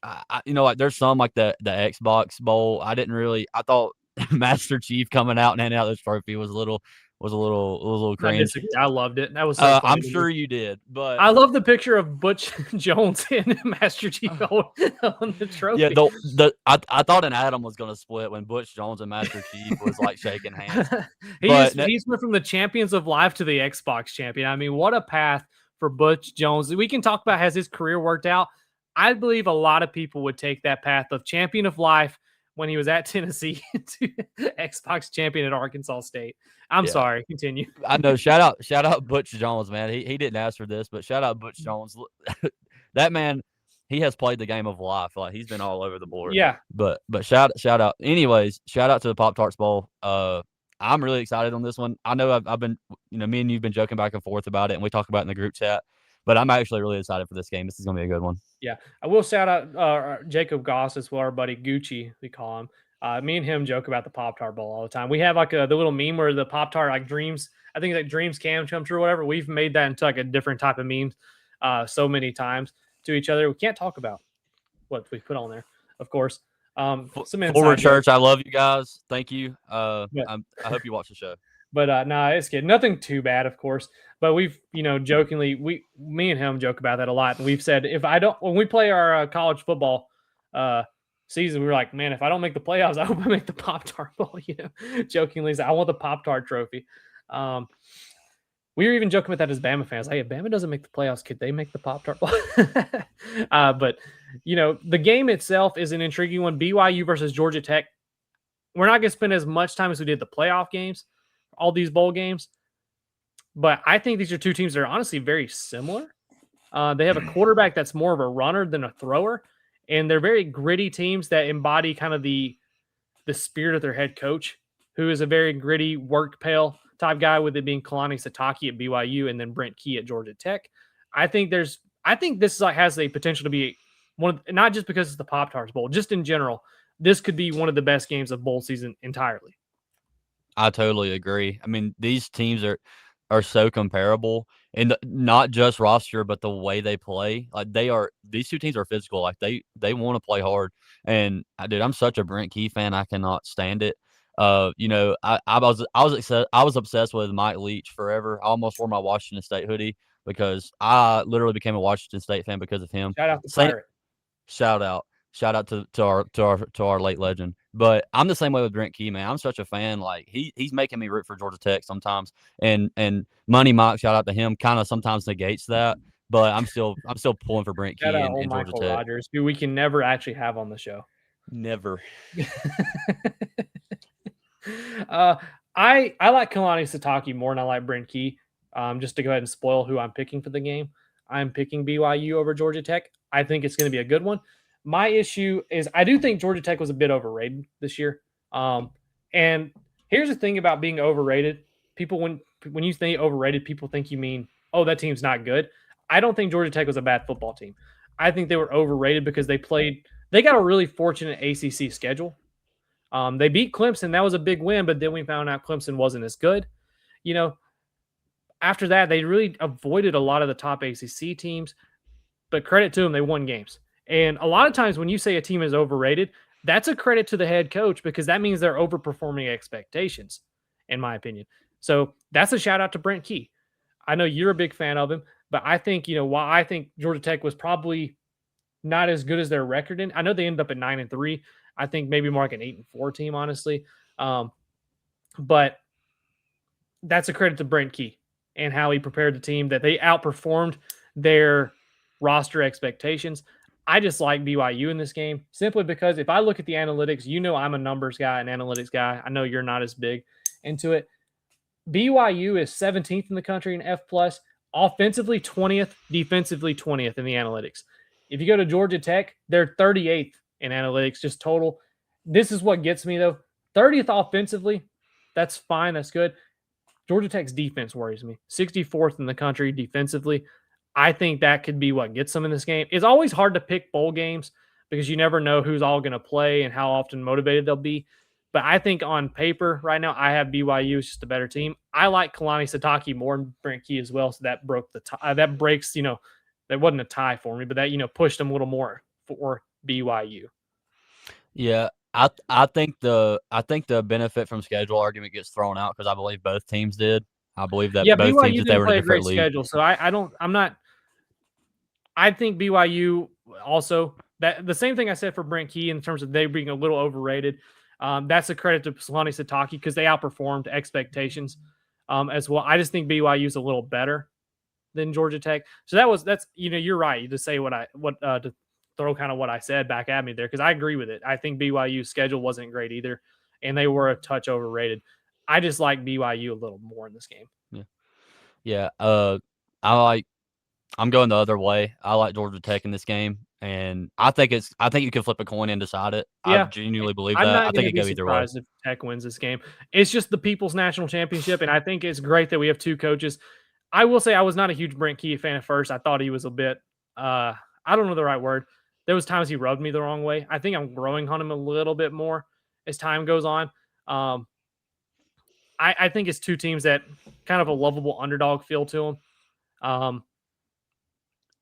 there's some like the Xbox Bowl. I thought Master Chief coming out and handing out this trophy was a little was a little I cringe. disagree. I loved it. That was so funny. I'm sure you did, but I love the picture of Butch Jones and Master Chief on the trophy. yeah, I thought an atom was gonna split when Butch Jones and Master Chief was like shaking hands. He's went from the champions of life to the Xbox champion. I mean, what a path for Butch Jones. We can talk about has his career worked out. I believe a lot of people would take that path of champion of life when he was at Tennessee to Xbox champion at Arkansas State. I'm sorry. Continue. I know. Shout out Butch Jones, man. He didn't ask for this, but shout out Butch Jones. That man, he has played the game of life. Like he's been all over the board. Yeah. But shout out. Anyways, shout out to the Pop-Tarts Bowl. I'm really excited on this one. I know I've been, me and you've been joking back and forth about it, and we talk about it in the group chat. But I'm actually really excited for this game. This is gonna be a good one. Yeah, I will shout out Jacob Goss as well, our buddy Gucci, we call him. Me and him joke about the Pop-Tart Bowl all the time. We have like the little meme where the Pop-Tart like dreams, I think like dreams can come true or whatever. We've made that into like a different type of memes so many times to each other. We can't talk about what we put on there, of course. Forward Church, I love you guys. Thank you. I hope you watch the show. But no, it's good. Nothing too bad, of course. But we've, jokingly, me and him joke about that a lot. And we've said when we play our college football season, we were like, man, if I don't make the playoffs, I hope I make the Pop-Tart Bowl. Jokingly, I want the Pop-Tart trophy. We were even joking about that as Bama fans. Hey, if Bama doesn't make the playoffs, could they make the Pop-Tart Bowl? But the game itself is an intriguing one. BYU versus Georgia Tech. We're not going to spend as much time as we did the playoff games, all these bowl games. But I think these are two teams that are honestly very similar. They have a quarterback that's more of a runner than a thrower, and they're very gritty teams that embody kind of the spirit of their head coach, who is a very gritty, work pail type guy, with it being Kalani Sitake at BYU and then Brent Key at Georgia Tech. I think this has the potential to be one of, not just because it's the Pop-Tarts Bowl, just in general, this could be one of the best games of bowl season entirely. I totally agree. I mean, these teams are so comparable, and not just roster, but the way they play. Like these two teams are physical. Like they want to play hard. And dude, I'm such a Brent Key fan. I cannot stand it. I was obsessed with Mike Leach forever. I almost wore my Washington State hoodie because I literally became a Washington State fan because of him. Shout out to Pirate. Shout out to our late legend. But I'm the same way with Brent Key, man. I'm such a fan. Like he's making me root for Georgia Tech sometimes. And Money Mike, shout out to him, kind of sometimes negates that. But I'm still pulling for Brent Key and Georgia Michael Tech. Rogers, who we can never actually have on the show. Never. I like Kalani Sitake more than I like Brent Key. Just to go ahead and spoil who I'm picking for the game, I'm picking BYU over Georgia Tech. I think it's going to be a good one. My issue is I do think Georgia Tech was a bit overrated this year. And here's the thing about being overrated. People, when you think overrated, people think you mean, oh, that team's not good. I don't think Georgia Tech was a bad football team. I think they were overrated because they got a really fortunate ACC schedule. They beat Clemson. That was a big win, but then we found out Clemson wasn't as good. After that, they really avoided a lot of the top ACC teams, but credit to them, they won games. And a lot of times when you say a team is overrated, that's a credit to the head coach because that means they're overperforming expectations, in my opinion. So that's a shout out to Brent Key. I know you're a big fan of him, but I think, while I think Georgia Tech was probably not as good as their record in, I know they ended up at 9-3. I think maybe more like an 8-4 team, honestly. But that's a credit to Brent Key and how he prepared the team, that they outperformed their roster expectations. I just like BYU in this game simply because if I look at the analytics, I'm a numbers guy, an analytics guy. I know you're not as big into it. BYU is 17th in the country in F+, offensively 20th, defensively 20th in the analytics. If you go to Georgia Tech, they're 38th in analytics, just total. This is what gets me, though. 30th offensively, that's fine. That's good. Georgia Tech's defense worries me. 64th in the country defensively. I think that could be what gets them in this game. It's always hard to pick bowl games because you never know who's all going to play and how often motivated they'll be. But I think on paper right now, I have BYU as just a better team. I like Kalani Sitake more than Brent Key as well. So that broke the tie. That breaks, that wasn't a tie for me, but that, pushed them a little more for BYU. Yeah. I think the benefit from schedule argument gets thrown out because I believe both teams did. I believe that Yeah, both teams, BYU if they didn't were in a play a different great league. schedule, so I'm not. I think BYU also that the same thing I said for Brent Key in terms of they being a little overrated. That's a credit to Solani Sataki because they outperformed expectations as well. I just think BYU is a little better than Georgia Tech. So that's you're right to say to throw kind of what I said back at me there because I agree with it. I think BYU's schedule wasn't great either, and they were a touch overrated. I just like BYU a little more in this game. Yeah, yeah. I'm going the other way. I like Georgia Tech in this game, and I think you can flip a coin and decide it. I Yeah, genuinely believe I'm that. I not going think to it be go either way. surprised if Tech wins this game. It's just the People's National Championship, and I think it's great that we have two coaches. I will say I was not a huge Brent Key fan at first. I thought he was a bit, I don't know the right word. There was times he rubbed me the wrong way. I think I'm growing on him a little bit more as time goes on. I think it's two teams that kind of a lovable underdog feel to them.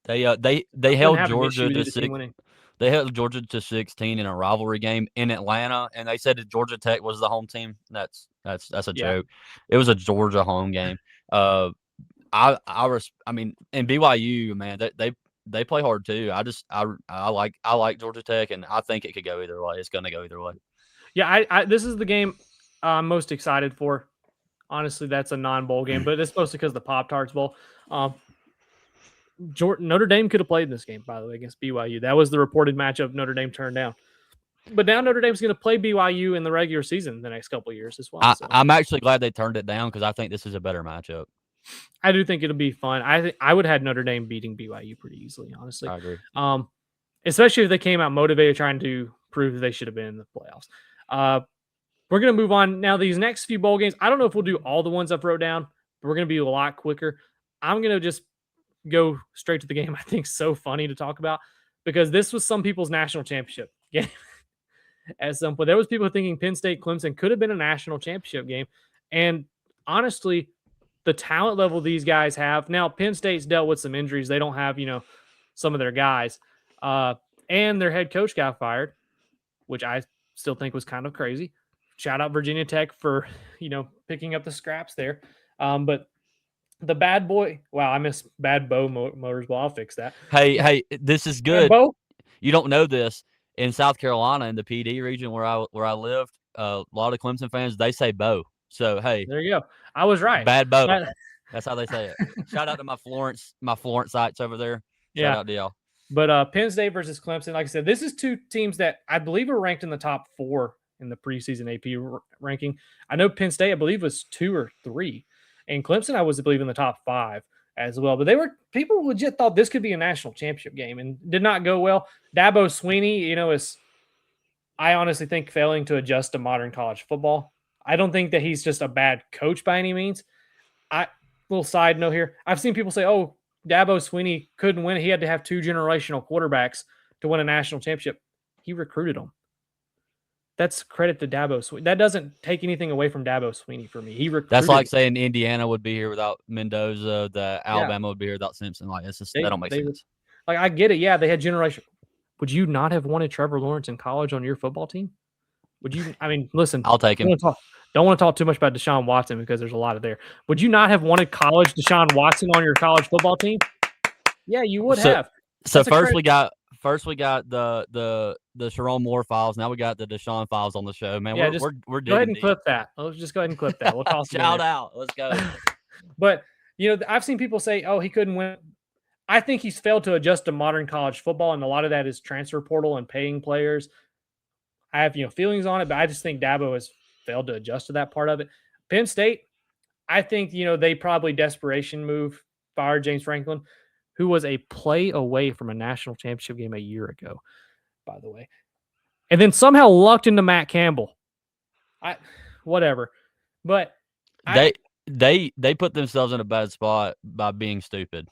They I wouldn't held have an issue Georgia with to either team 6. winning. They held Georgia to 16 in a rivalry game in Atlanta, and they said that Georgia Tech was the home team. That's a Yeah. joke. It was a Georgia home game. I mean, and BYU, man, they play hard too. I like Georgia Tech, and I think it could go either way. It's going to go either way. Yeah, this is the game I'm most excited for. Honestly, that's a non-bowl game, but it's mostly because of the Pop-Tarts Bowl. Notre Dame could have played in this game, by the way, against BYU. That was the reported matchup Notre Dame turned down. But now Notre Dame's going to play BYU in the regular season the next couple of years as well. So I'm actually glad they turned it down because I think this is a better matchup. I do think it'll be fun. I think I would have had Notre Dame beating BYU pretty easily, honestly. I agree. Especially if they came out motivated, trying to prove that they should have been in the playoffs. We're going to move on now. These next few bowl games, I don't know if we'll do all the ones I've wrote down, but we're going to be a lot quicker. I'm going to just go straight to the game. I think so funny to talk about because this was some people's national championship game. At some point, there was people thinking Penn State Clemson could have been a national championship game, and honestly, the talent level these guys have now. Penn State's dealt with some injuries; they don't have some of their guys, and their head coach got fired, which I still think was kind of crazy. Shout out Virginia Tech for picking up the scraps there, but the bad boy. Wow, I miss Bad Bow Motors. Well, I'll fix that. Hey, this is good. Bo? You don't know this. In South Carolina, in the PD region where I lived, a lot of Clemson fans, they say Bo. So hey, there you go. I was right. Bad Bo. That's how they say it. Shout out to my Florence sites over there. Shout out to y'all. But Penn State versus Clemson, like I said, this is two teams that I believe are ranked in the top 4 in the preseason AP ranking. I know Penn State, I believe, was 2 or 3, and Clemson, I was, I believe, in the top 5 as well. But people legit thought this could be a national championship game and did not go well. Dabo Sweeney, is I honestly think failing to adjust to modern college football. I don't think that he's just a bad coach by any means. Little side note here, I've seen people say, "Oh, Dabo Sweeney couldn't win. He had to have 2 generational quarterbacks to win a national championship." He recruited them. That's credit to Dabo Sweeney. That doesn't take anything away from Dabo Sweeney for me. He recruited. That's like saying Indiana would be here without Mendoza, Alabama would be here without Simpson. Like it's just that don't make sense. Like I get it. Yeah, they had generation. Would you not have wanted Trevor Lawrence in college on your football team? Would you? I mean, listen. I'll take him. Don't want to talk too much about Deshaun Watson because there's a lot of there. Would you not have wanted college Deshaun Watson on your college football team? Yeah, you would have. So first we got the Sharon Moore files. Now we got the Deshaun files on the show. Man, yeah, we're go ahead and clip that. Let's just go ahead and clip that. We'll toss shout out. Let's go. But I've seen people say, "Oh, he couldn't win." I think he's failed to adjust to modern college football, and a lot of that is transfer portal and paying players. I have feelings on it, but I just think Dabo has failed to adjust to that part of it. Penn State, I think they probably desperation move fired James Franklin, who was a play away from a national championship game a year ago, by the way, and then somehow lucked into Matt Campbell. Whatever, but they put themselves in a bad spot by being stupid.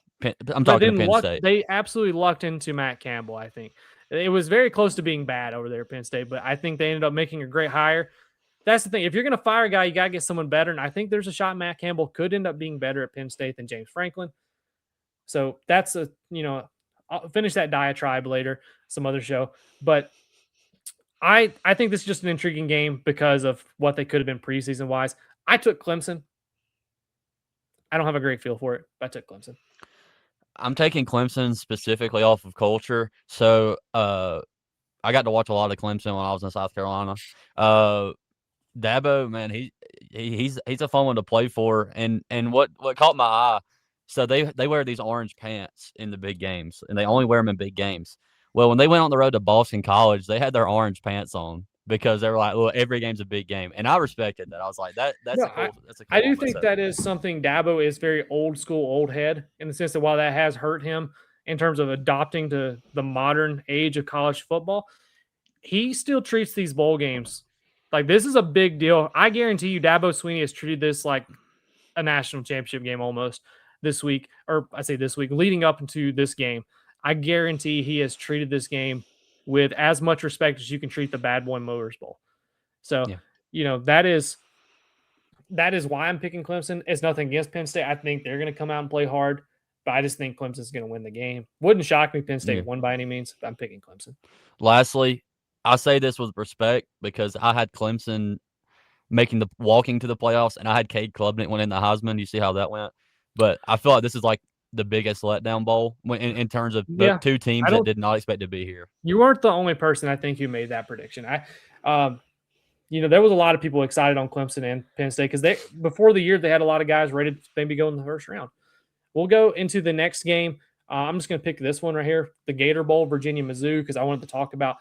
I'm talking Penn State. They absolutely lucked into Matt Campbell. I think it was very close to being bad over there at Penn State, but I think they ended up making a great hire. That's the thing. If you're going to fire a guy, you got to get someone better. And I think there's a shot Matt Campbell could end up being better at Penn State than James Franklin. So that's I'll finish that diatribe later, some other show. But I think this is just an intriguing game because of what they could have been preseason wise. I took Clemson. I don't have a great feel for it, but I took Clemson. I'm taking Clemson specifically off of culture. So I got to watch a lot of Clemson when I was in South Carolina. Dabo, man, he's a fun one to play for. And what caught my eye, so they wear these orange pants in the big games, and they only wear them in big games. Well, when they went on the road to Boston College, they had their orange pants on because they were like, "Well, every game's a big game," and I respected that. I was like, No, that's a cool I do moment." think So that is something Dabo is very old school, old head in the sense that while that has hurt him in terms of adopting to the modern age of college football, he still treats these bowl games like this is a big deal. I guarantee you, Dabo Sweeney has treated this like a national championship game almost this week, or I say this week, leading up into this game. I guarantee he has treated this game with as much respect as you can treat the Bad Boy Motors Bowl. So, yeah, that is why I'm picking Clemson. It's nothing against Penn State. I think they're going to come out and play hard, but I just think Clemson's going to win the game. Wouldn't shock me Penn State yeah. won by any means, but I'm picking Clemson. Lastly, I say this with respect because I had Clemson walking to the playoffs, and I had Cade Klubnik winning the Heisman. You see how that went? But I feel like this is like the biggest letdown bowl in terms of Yeah, two I teams that don't. did not expect to be here. You weren't the only person I think who made that prediction. There was a lot of people excited on Clemson and Penn State because they before the year they had a lot of guys ready to maybe go in the first round. We'll go into the next game. I'm just going to pick this one right here, the Gator Bowl, Virginia Mizzou, because I wanted to talk about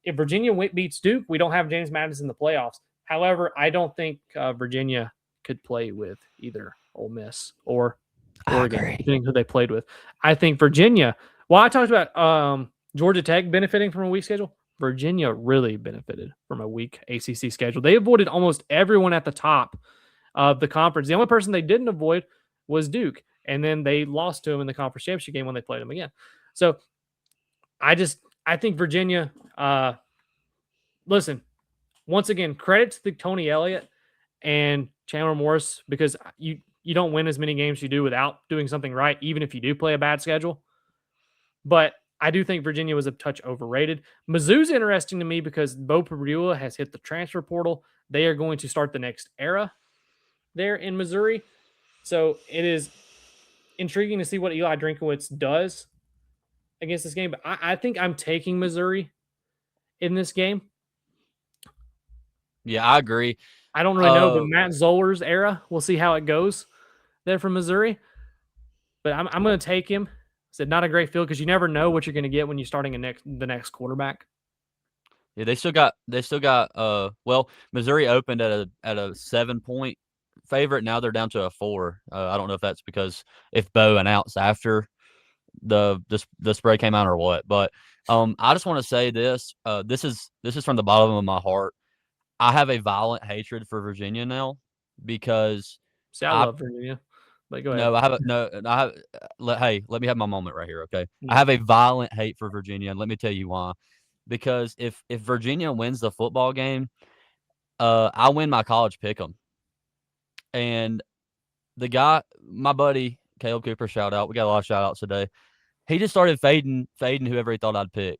if Virginia beats Duke, we don't have James Madison in the playoffs. However, I don't think Virginia could play with either Ole Miss or Oregon, depending who they played with. I think Virginia. Well, I talked about Georgia Tech benefiting from a weak schedule. Virginia really benefited from a weak ACC schedule. They avoided almost everyone at the top of the conference. The only person they didn't avoid was Duke, and then they lost to him in the conference championship game when they played them again. So I think Virginia. Listen, once again, credit to Tony Elliott and Chandler Morris because you don't win as many games you do without doing something right, even if you do play a bad schedule. But I do think Virginia was a touch overrated. Mizzou's interesting to me because Bo Pereira has hit the transfer portal. They are going to start the next era there in Missouri. So it is intriguing to see what Eli Drinkowitz does against this game. But I think I'm taking Missouri in this game. Yeah, I agree. I don't really know, but Matt Zoller's era, we'll see how it goes there from Missouri. But I'm going to take him. Said not a great feel because you never know what you're going to get when you're starting the next quarterback. Yeah, they still got well, Missouri opened at a 7-point favorite. Now they're down to a 4. I don't know if that's because if Bo announced after the spread came out or what, but I just want to say this. This is from the bottom of my heart. I have a violent hatred for Virginia now because See, I love Virginia. But go ahead. no, I have no. I have. Hey, let me have my moment right here, okay? Yeah. I have a violent hate for Virginia, and let me tell you why. Because if Virginia wins the football game, I win my college pick'em. And the guy, my buddy Caleb Cooper, shout out. We got a lot of shout outs today. He just started fading whoever he thought I'd pick.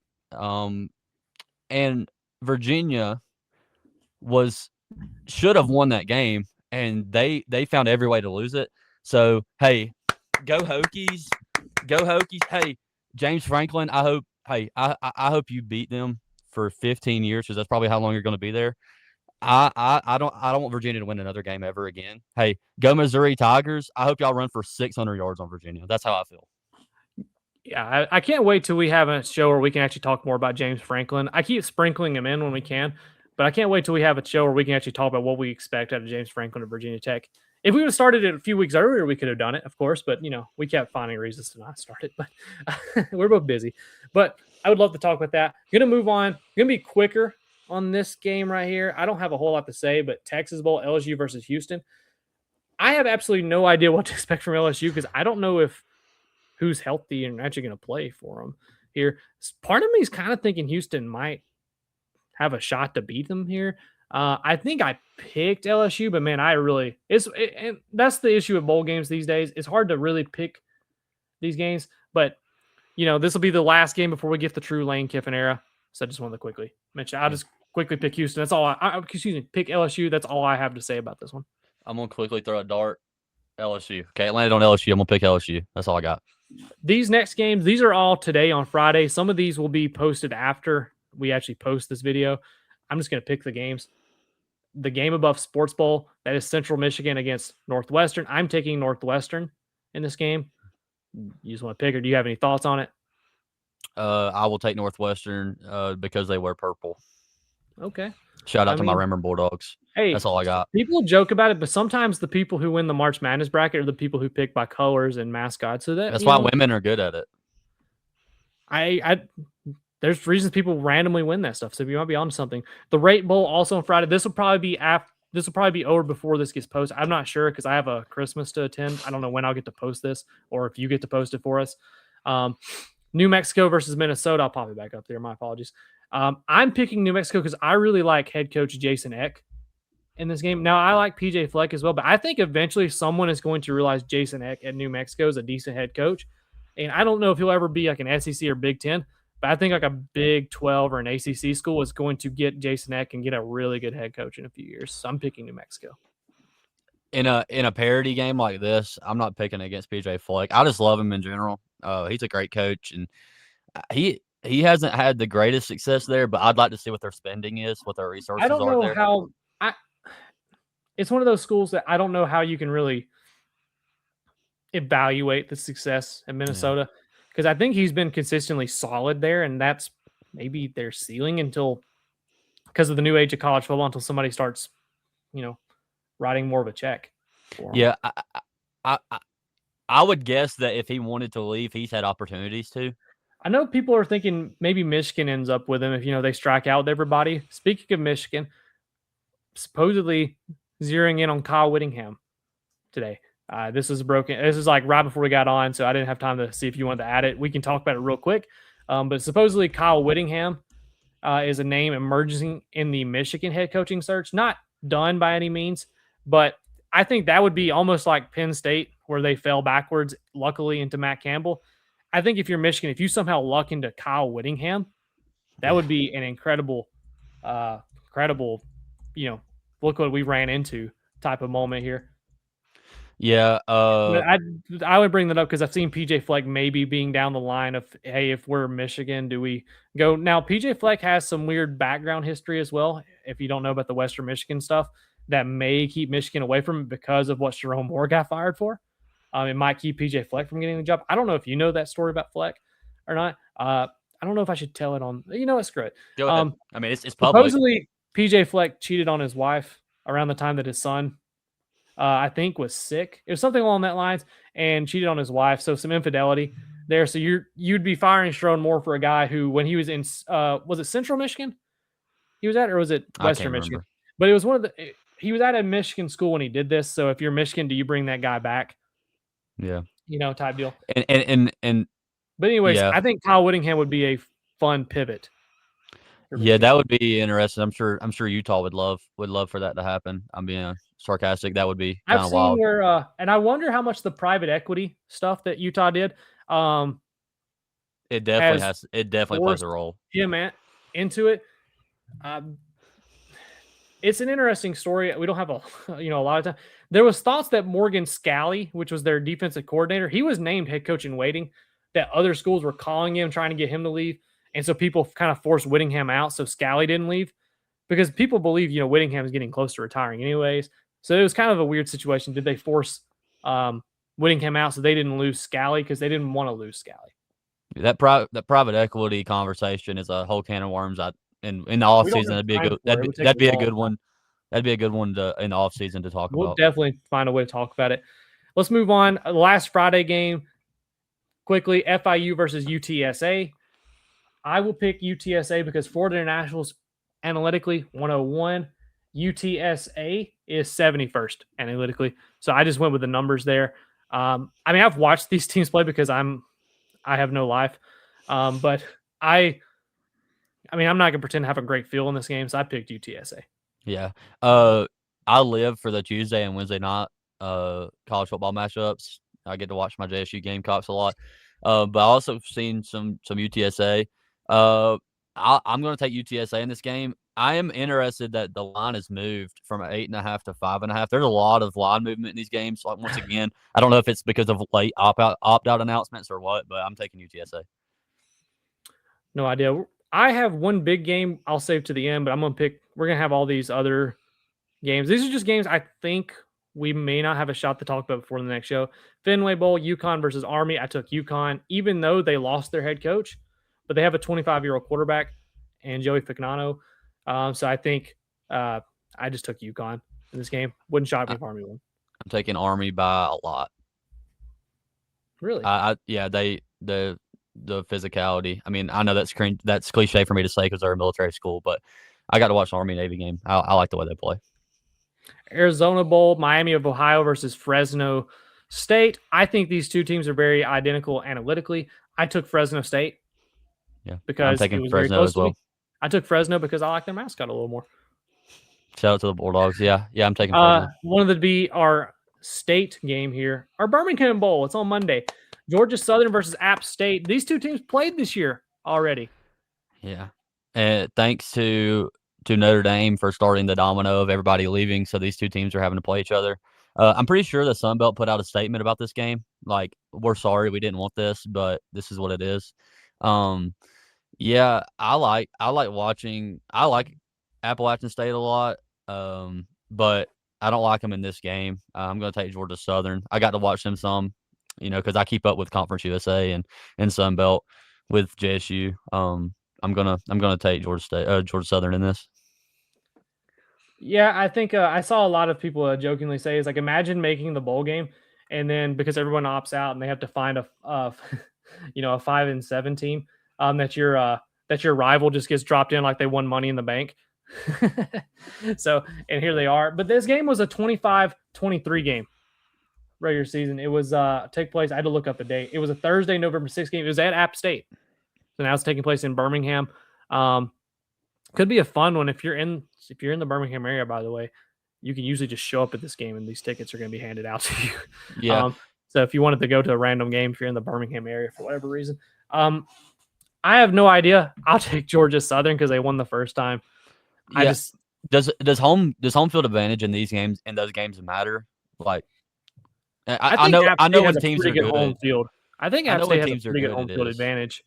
And Virginia should have won that game, and they found every way to lose it. So hey, go Hokies, go Hokies. Hey, James Franklin, I hope you beat them for 15 years because that's probably how long you're going to be there. I don't want Virginia to win another game ever again. Hey, go Missouri Tigers. I hope y'all run for 600 yards on Virginia. That's how I feel. Yeah, I can't wait till we have a show where we can actually talk more about James Franklin. I keep sprinkling him in when we can, but I can't wait till we have a show where we can actually talk about what we expect out of James Franklin at Virginia Tech. If we would have started it a few weeks earlier, we could have done it, of course, but we kept finding reasons to not start it. But we're both busy. But I would love to talk about that. Going to move on. Going to be quicker on this game right here. I don't have a whole lot to say, but Texas Bowl, LSU versus Houston. I have absolutely no idea what to expect from LSU because I don't know if who's healthy and actually going to play for them here. Part of me is kind of thinking Houston might have a shot to beat them here. I think I picked LSU, but man, and that's the issue with bowl games these days. It's hard to really pick these games, but this will be the last game before we get the true Lane Kiffin era. So I just wanted to quickly mention. I'll just quickly pick Houston. That's all. Excuse me, pick LSU. That's all I have to say about this one. I'm gonna quickly throw a dart. LSU. Okay, it landed on LSU. I'm gonna pick LSU. That's all I got. These next games, these are all today on Friday. Some of these will be posted after we actually post this video. I'm just going to pick the games. The game above Sports Bowl, that is Central Michigan against Northwestern. I'm taking Northwestern in this game. You just want to pick, or do you have any thoughts on it? I will take Northwestern because they wear purple. Okay. Shout out to my Remember Bulldogs. Hey, that's all I got. People joke about it, but sometimes the people who win the March Madness bracket are the people who pick by colors and mascots. So that's why women are good at it. There's reasons people randomly win that stuff. So you might be onto something. The Rate Bowl also on Friday. This will probably be over before this gets posted. I'm not sure because I have a Christmas to attend. I don't know when I'll get to post this or if you get to post it for us. New Mexico versus Minnesota. I'll pop it back up there. My apologies. I'm picking New Mexico because I really like head coach Jason Eck in this game. Now, I like PJ Fleck as well, but I think eventually someone is going to realize Jason Eck at New Mexico is a decent head coach. And I don't know if he'll ever be like an SEC or Big Ten, but I think like a Big 12 or an ACC school is going to get Jason Eck and get a really good head coach in a few years. So I'm picking New Mexico. In a parity game like this, I'm not picking against PJ Fleck. I just love him in general. He's a great coach, and he hasn't had the greatest success there, but I'd like to see what their spending is, what their resources are. I don't know there. how it's one of those schools that I don't know how you can really evaluate the success in Minnesota because I think he's been consistently solid there, and that's maybe their ceiling until because of the new age of college football until somebody starts, writing more of a check. Yeah, I would guess that if he wanted to leave, he's had opportunities to. I know people are thinking maybe Michigan ends up with him if they strike out with everybody. Speaking of Michigan, supposedly zeroing in on Kyle Whittingham today. This is broken. This is like right before we got on, so I didn't have time to see if you wanted to add it. We can talk about it real quick. But supposedly Kyle Whittingham is a name emerging in the Michigan head coaching search. Not done by any means, but I think that would be almost like Penn State where they fell backwards, luckily, into Matt Campbell. I think if you're Michigan, if you somehow luck into Kyle Whittingham, that would be an incredible, look what we ran into type of moment here. Yeah. I would bring that up because I've seen PJ Fleck maybe being down the line of, hey, if we're Michigan, do we go? Now, PJ Fleck has some weird background history as well. If you don't know about the Western Michigan stuff, that may keep Michigan away from it because of what Jerome Moore got fired for. It might keep PJ Fleck from getting the job. I don't know if you know that story about Fleck or not. I don't know if I should tell it on, screw it. Go ahead. I mean, it's public. Supposedly, PJ Fleck cheated on his wife around the time that his son, I think, was sick. It was something along that lines, and cheated on his wife. So some infidelity there. So you'd be firing Jerome Moore for a guy who, when he was in, was it Central Michigan he was at, or was it Western Michigan? But it was he was at a Michigan school when he did this. So if you're Michigan, do you bring that guy back? Yeah. Type deal. But anyways, yeah. I think Kyle Whittingham would be a fun pivot. Yeah, that would be interesting. I'm sure Utah would love for that to happen. I'm being sarcastic. That would be kind of wild. Where, and I wonder how much the private equity stuff that Utah did. It definitely plays a role. Yeah, into it. It's an interesting story. We don't have a lot of time. There was thoughts that Morgan Scalley, which was their defensive coordinator, he was named head coach in waiting, that other schools were calling him, trying to get him to leave. And so people kind of forced Whittingham out so Scalley didn't leave because people believe, Whittingham is getting close to retiring anyways. So it was kind of a weird situation. Did they force Whittingham out so they didn't lose Scalley because they didn't want to lose Scalley? That private equity conversation is a whole can of worms. In the offseason, that'd be a good one. That'd be a good one in the offseason to talk about. We'll definitely find a way to talk about it. Let's move on. Last Friday game, quickly, FIU versus UTSA. I will pick UTSA because Florida International's analytically 101. UTSA is 71st analytically. So I just went with the numbers there. I've watched these teams play because I have no life. But I'm not going to pretend to have a great feel in this game, so I picked UTSA. Yeah. I live for the Tuesday and Wednesday night college football matchups. I get to watch my JSU Gamecocks a lot. But I also seen some UTSA. I'm going to take UTSA in this game. I am interested that the line has moved from 8.5 to 5.5. There's a lot of line movement in these games. Like once again, I don't know if it's because of late opt out announcements or what, but I'm taking UTSA. No idea. I have one big game I'll save to the end, but we're going to have all these other games. These are just games I think we may not have a shot to talk about before the next show. Fenway Bowl, UConn versus Army. I took UConn, even though they lost their head coach, but they have a 25-year-old quarterback and Joey Ficnano. So I think I just took UConn in this game. Wouldn't shock me if Army won. I'm taking Army by a lot. Really? The physicality. I mean, I know that's cliche for me to say because they're a military school, but I got to watch the Army Navy game. I like the way they play. Arizona Bowl, Miami of Ohio versus Fresno State. I think these two teams are very identical analytically. I took Fresno State. Yeah, because I'm taking it was Fresno very close as well. to me. I took Fresno because I like their mascot a little more. Shout out to the Bulldogs. Yeah, I'm taking Fresno. One of be our state game here. Our Birmingham Bowl. It's on Monday. Georgia Southern versus App State. These two teams played this year already. Yeah. And thanks to Notre Dame for starting the domino of everybody leaving. So these two teams are having to play each other. I'm pretty sure the Sun Belt put out a statement about this game. Like, we're sorry we didn't want this, but this is what it is. Yeah, I like watching. I like Appalachian State a lot, but I don't like them in this game. I'm going to take Georgia Southern. I got to watch them some, because I keep up with Conference USA and Sun Belt with JSU. I'm gonna take Georgia Southern in this. Yeah, I think I saw a lot of people jokingly say, "Is like imagine making the bowl game, and then because everyone opts out and they have to find a 5-7 team, that your rival just gets dropped in like they won Money in the Bank." So, and here they are. But this game was a 25-23 game, regular season. It was take place. I had to look up the date. It was a Thursday, November 6th game. It was at App State. So now it's taking place in Birmingham. Could be a fun one if you're in the Birmingham area. By the way, you can usually just show up at this game, and these tickets are going to be handed out to you. Yeah. So if you wanted to go to a random game, if you're in the Birmingham area for whatever reason, I have no idea. I'll take Georgia Southern because they won the first time. Yeah. Does home field advantage in these games and those games matter? Like, I know when teams are good. Home field. I think App State has a pretty good home field advantage.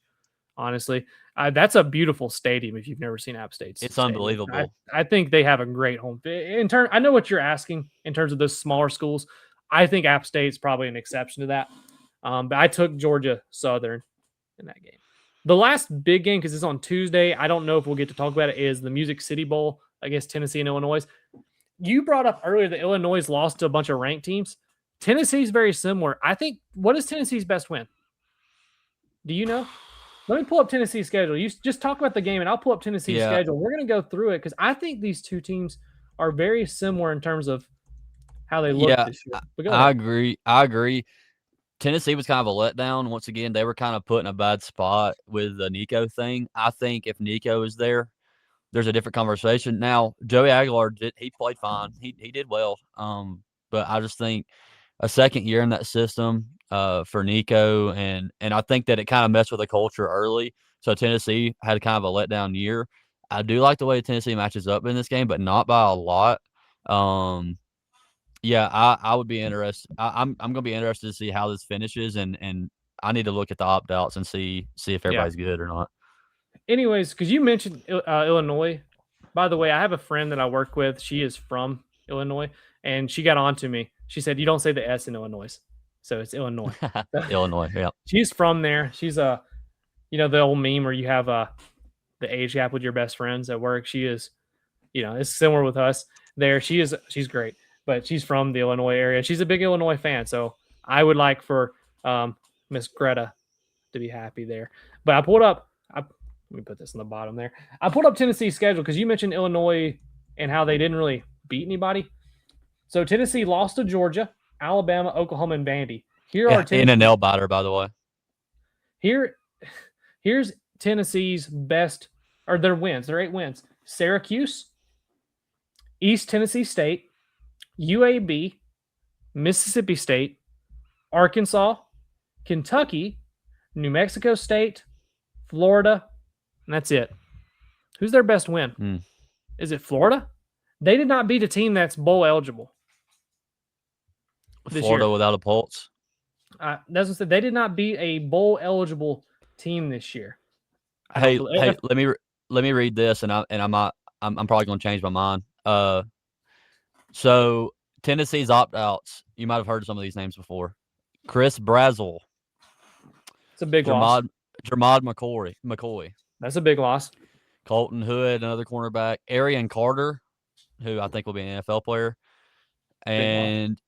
Honestly, that's a beautiful stadium. If you've never seen App State, it's unbelievable. I think they have a great home field. I know what you're asking in terms of those smaller schools. I think App State's probably an exception to that. But I took Georgia Southern in that game. The last big game, because it's on Tuesday, I don't know if we'll get to talk about it, is the Music City Bowl against Tennessee and Illinois. You brought up earlier that Illinois lost to a bunch of ranked teams. Tennessee's very similar. I think, what is Tennessee's best win? Do you know? Let me pull up Tennessee's schedule. You just talk about the game, and I'll pull up Tennessee's schedule. We're going to go through it because I think these two teams are very similar in terms of how they look this year. I agree. Tennessee was kind of a letdown. Once again, they were kind of put in a bad spot with the Nico thing. I think if Nico is there, there's a different conversation. Now, Joey Aguilar he played fine. He did well. But I just think a second year in that system for Nico, and I think that it kind of messed with the culture early. So Tennessee had kind of a letdown year. I do like the way Tennessee matches up in this game, but not by a lot. Yeah, I would be interested. I'm going to be interested to see how this finishes, and I need to look at the opt-outs and see if everybody's good or not. Anyways, because you mentioned Illinois. By the way, I have a friend that I work with. She is from Illinois, and she got on to me. She said, "You don't say the S in Illinois." So it's Illinois. Illinois, yeah. She's from there. She's the old meme where you have the age gap with your best friends at work. She is, it's similar with us there. She's great. But she's from the Illinois area. She's a big Illinois fan, so I would like for Miss Greta to be happy there. But I pulled up. Let me put this in the bottom there. I pulled up Tennessee's schedule because you mentioned Illinois and how they didn't really beat anybody. So Tennessee lost to Georgia, Alabama, Oklahoma, and Vandy. Here are in a nail biter, by the way. Here's Tennessee's best or their wins. Their 8 wins: Syracuse, East Tennessee State, UAB, Mississippi State, Arkansas, Kentucky, New Mexico State, Florida, and that's it. Who's their best win? Is it Florida? They did not beat a team that's bowl eligible this Florida year. without a pulse. That's what I said. They did not beat a bowl eligible team this year. Hey, let me read this, and I'm probably going to change my mind. So Tennessee's opt-outs. You might have heard of some of these names before. Chris Brazzell. It's a big loss. Jermod McCoy. That's a big loss. Colton Hood, another cornerback. Arian Carter, who I think will be an NFL player. And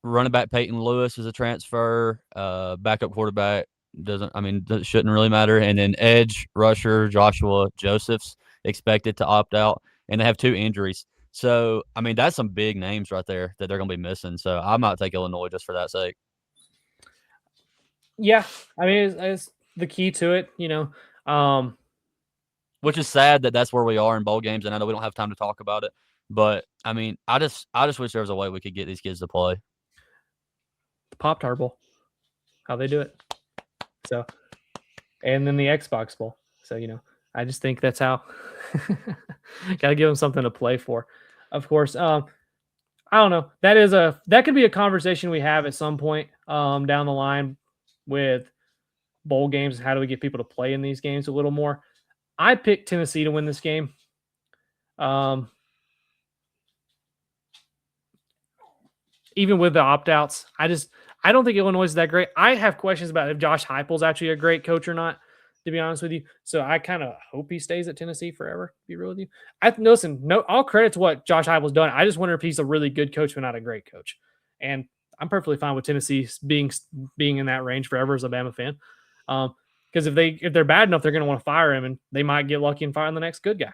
running back Peyton Lewis is a transfer. Backup quarterback shouldn't really matter. And then edge rusher Joshua Josephs expected to opt out. And they have 2 injuries. So, I mean, that's some big names right there that they're going to be missing. So, I might take Illinois just for that sake. Yeah. I mean, it's the key to it, you know. Which is sad that that's where we are in bowl games, and I know we don't have time to talk about it. But, I mean, I just wish there was a way we could get these kids to play. The Pop-Tart Bowl. How they do it. So, and then the Xbox Bowl. So, you know, I just think that's how. Got to give them something to play for. Of course, I don't know. That could be a conversation we have at some point down the line with bowl games. How do we get people to play in these games a little more? I picked Tennessee to win this game. Even with the opt-outs, I don't think Illinois is that great. I have questions about if Josh Heupel's actually a great coach or not, to be honest with you. So I kind of hope he stays at Tennessee forever, to be real with you. Listen, all credit to what Josh Heupel's done. I just wonder if he's a really good coach but not a great coach. And I'm perfectly fine with Tennessee being in that range forever as a Bama fan. Because if they're bad enough, they're going to want to fire him, and they might get lucky and fire the next good guy.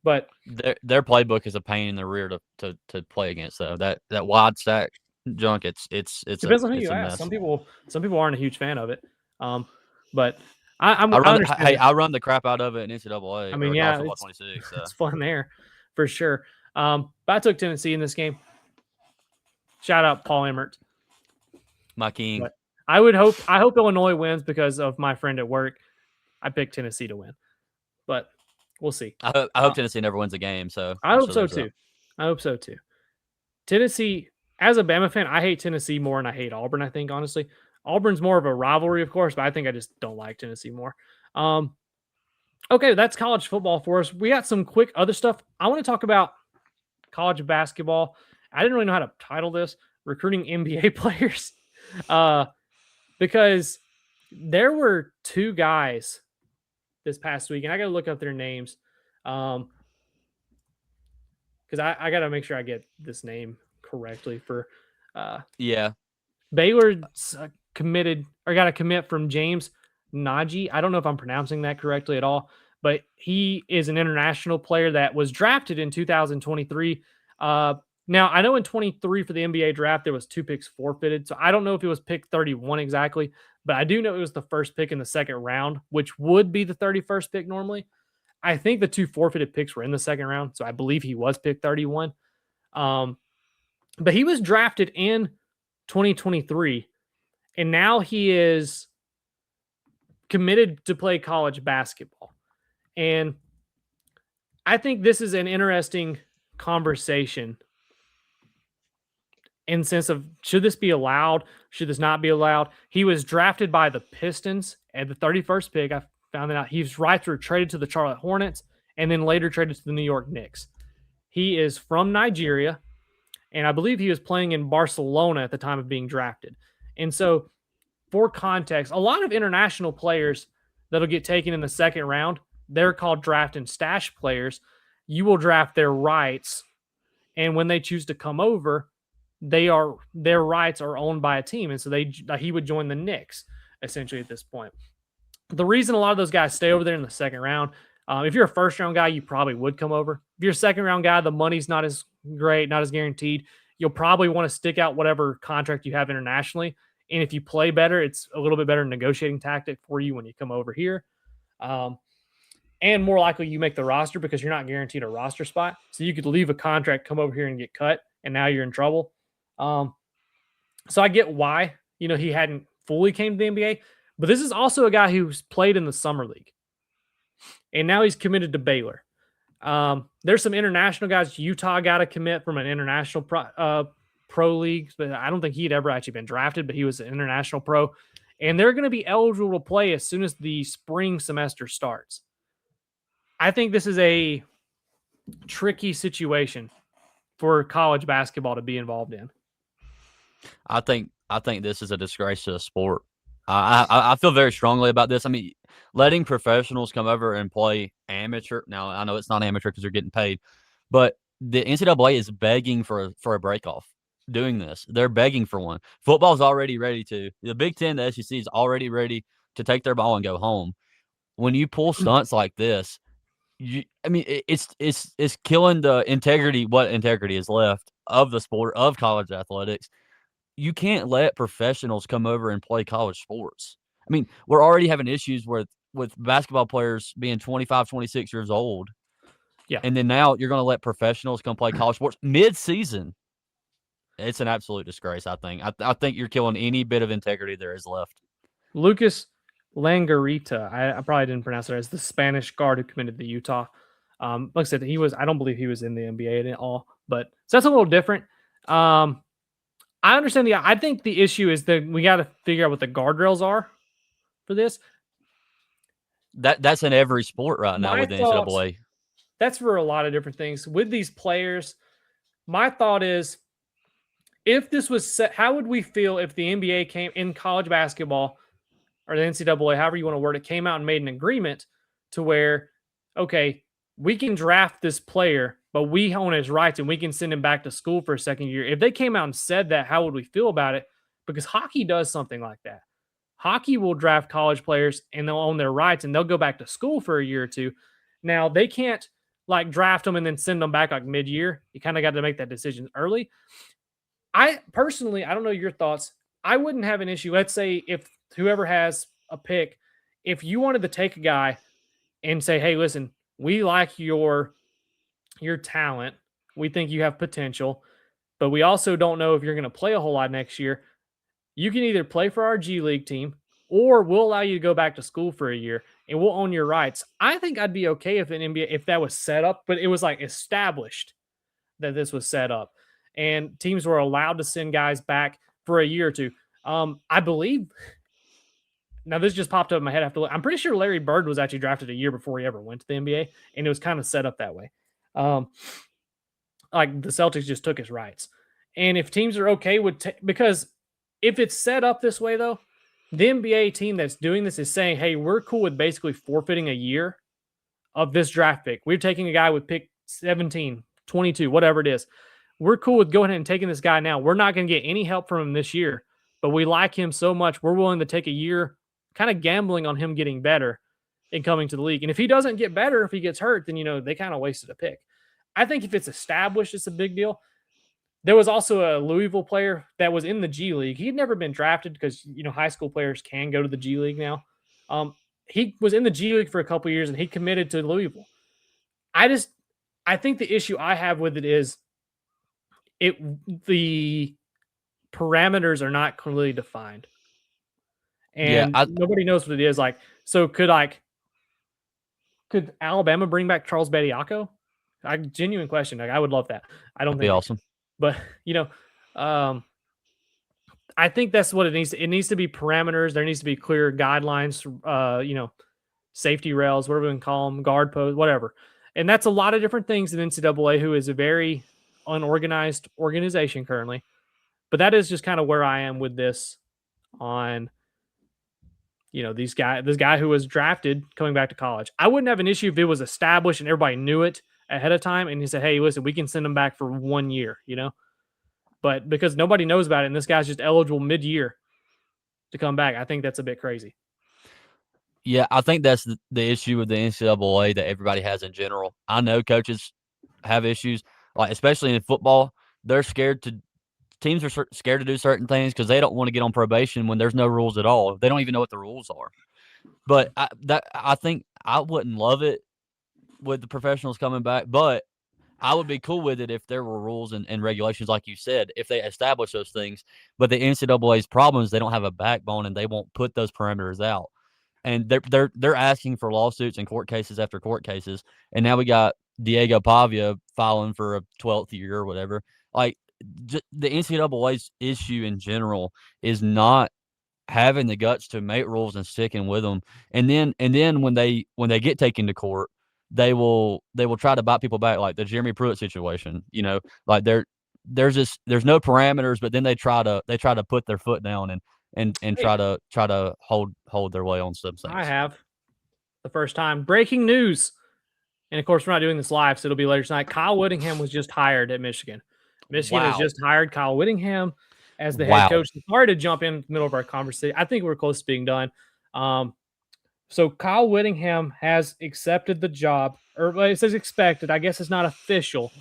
But their playbook is a pain in the rear to play against, though. That wide stack junk, it's depends on who you ask. Some people aren't a huge fan of it. But I run the crap out of it in NCAA. I mean, yeah, it's 26, so. It's fun there for sure. But I took Tennessee in this game. Shout out Paul Emmert, my king. But I hope Illinois wins because of my friend at work. I picked Tennessee to win, but we'll see. I hope Tennessee never wins a game. So I hope so too. I hope so too. Tennessee, as a Bama fan, I hate Tennessee more than I hate Auburn. I think honestly, Auburn's more of a rivalry, of course, but I think I just don't like Tennessee more. Okay, that's college football for us. We got some quick other stuff. I want to talk about college basketball. I didn't really know how to title this, recruiting NBA players, because there were 2 guys this past week, and I got to look up their names because I got to make sure I get this name correctly for Baylor committed or got a commit from James Nagy. I don't know if I'm pronouncing that correctly at all, but he is an international player that was drafted in 2023. Now, I know in 23 for the NBA draft, there was 2 picks forfeited. So I don't know if it was pick 31 exactly, but I do know it was the first pick in the second round, which would be the 31st pick normally. I think the 2 forfeited picks were in the second round. So I believe he was pick 31. But he was drafted in 2023, and now he is committed to play college basketball. And I think this is an interesting conversation in the sense of, should this be allowed? Should this not be allowed? He was drafted by the Pistons at the 31st pick. I found that out. His rights were traded to the Charlotte Hornets and then later traded to the New York Knicks. He is from Nigeria, and I believe he was playing in Barcelona at the time of being drafted. And so, for context, a lot of international players that'll get taken in the second round, they're called draft and stash players. You will draft their rights, and when they choose to come over, their rights are owned by a team, and so he would join the Knicks essentially at this point. The reason a lot of those guys stay over there in the second round, if you're a first round guy, you probably would come over. If you're a second round guy, the money's not as great, not as guaranteed. You'll probably want to stick out whatever contract you have internationally. And if you play better, it's a little bit better negotiating tactic for you when you come over here. And more likely you make the roster because you're not guaranteed a roster spot. So you could leave a contract, come over here and get cut, and now you're in trouble. So I get why, he hadn't fully came to the NBA, but this is also a guy who's played in the summer league. and now he's committed to Baylor. There's some international guys. Utah got to commit from an international pro league, but I don't think he'd ever actually been drafted, but he was an international pro. And they're going to be eligible to play as soon as the spring semester starts. I think this is a tricky situation for college basketball to be involved in. I think this is a disgrace to the sport. I feel very strongly about this. I mean, letting professionals come over and play amateur. Now, I know it's not amateur because they're getting paid, but the NCAA is begging for a break off doing this. They're begging for one. Football's already ready to. The Big Ten, the SEC is already ready to take their ball and go home. When you pull stunts like this, it's killing the integrity. What integrity is left of the sport of college athletics? You can't let professionals come over and play college sports. I mean, we're already having issues with basketball players being 25, 26 years old. Yeah. And then now you're going to let professionals come play college sports mid-season. It's an absolute disgrace, I think. I think you're killing any bit of integrity there is left. Lucas Langarita, I probably didn't pronounce it, as the Spanish guard who committed to Utah. Like I said, I don't believe he was in the NBA at all, but so that's a little different. I understand I think the issue is that we got to figure out what the guardrails are for this. That's in every sport right now with the NCAA. That's for a lot of different things. With these players, my thought is, if this was set, how would we feel if the NBA came in college basketball or the NCAA, however you want to word it, came out and made an agreement to where, okay, we can draft this player, but we own his rights and we can send him back to school for a second year. If they came out and said that, how would we feel about it? Because hockey does something like that. Hockey will draft college players and they'll own their rights and they'll go back to school for a year or two. Now, they can't like draft them and then send them back like mid-year. You kind of got to make that decision early. I personally, I don't know your thoughts. I wouldn't have an issue. Let's say if whoever has a pick, if you wanted to take a guy and say, hey, listen, we like your talent. We think you have potential, but we also don't know if you're going to play a whole lot next year. You can either play for our G League team or we'll allow you to go back to school for a year and we'll own your rights. I think I'd be okay if if that was set up, but it was like established that this was set up and teams were allowed to send guys back for a year or two. I believe now this just popped up in my head. I'm pretty sure Larry Bird was actually drafted a year before he ever went to the NBA, and it was kind of set up that way. Like the Celtics just took his rights. And if teams are okay with because if it's set up this way, though, the NBA team that's doing this is saying, hey, we're cool with basically forfeiting a year of this draft pick. We're taking a guy with pick 17, 22, whatever it is. We're cool with going ahead and taking this guy now. We're not going to get any help from him this year, but we like him so much, we're willing to take a year kind of gambling on him getting better and coming to the league. And if he doesn't get better, if he gets hurt, then, they kind of wasted a pick. I think if it's established, it's a big deal. There was also a Louisville player that was in the G League. He'd never been drafted because, high school players can go to the G League now. He was in the G League for a couple of years and he committed to Louisville. I think the issue I have with it is the parameters are not clearly defined. And nobody knows what it is. Like, so could Alabama bring back Charles Bediako? Genuine question. Like, I would love that. I don't think that'd be awesome. But I think that's what it needs. It needs to be parameters. There needs to be clear guidelines. Safety rails, whatever we can call them, guard post, whatever. And that's a lot of different things in NCAA, who is a very unorganized organization currently. But that is just kind of where I am with this on, this guy who was drafted coming back to college. I wouldn't have an issue if it was established and everybody knew it ahead of time and he said, hey, listen, we can send him back for 1 year, but because nobody knows about it and this guy's just eligible mid-year to come back, I think that's a bit crazy. Yeah, I think that's the issue with the NCAA that everybody has in general. I know coaches have issues, like especially in football. Teams are scared to do certain things because they don't want to get on probation when there's no rules at all. They don't even know what the rules are. But I think I wouldn't love it with the professionals coming back, but I would be cool with it if there were rules and regulations, like you said, if they establish those things. But the NCAA's problem is they don't have a backbone and they won't put those parameters out. and they're asking for lawsuits and court cases after court cases, and now we got Diego Pavia filing for a 12th year or whatever. Like the NCAA's issue in general is not having the guts to make rules and sticking with them, and then when they get taken to court, they will try to bite people back, like the Jeremy Pruitt situation. Like there's no parameters, but then they try to put their foot down and Hey, try to hold their way on some things. I have the first time. Breaking news. And of course, we're not doing this live, so it'll be later tonight. Kyle Whittingham was just hired at Michigan. Michigan has just hired Kyle Whittingham as the head coach. Sorry to jump in the middle of our conversation. I think we're close to being done. So Kyle Whittingham has accepted the job, or it says expected. I guess it's not official,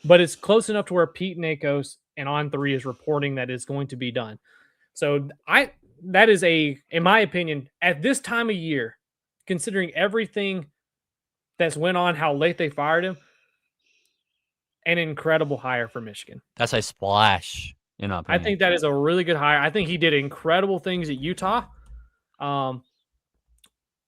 but it's close enough to where Pete Nakos and On3 is reporting that it's going to be done. So that is in my opinion, at this time of year, considering everything that's went on, how late they fired him, an incredible hire for Michigan. That's a splash, in my opinion. I think that is a really good hire. I think he did incredible things at Utah.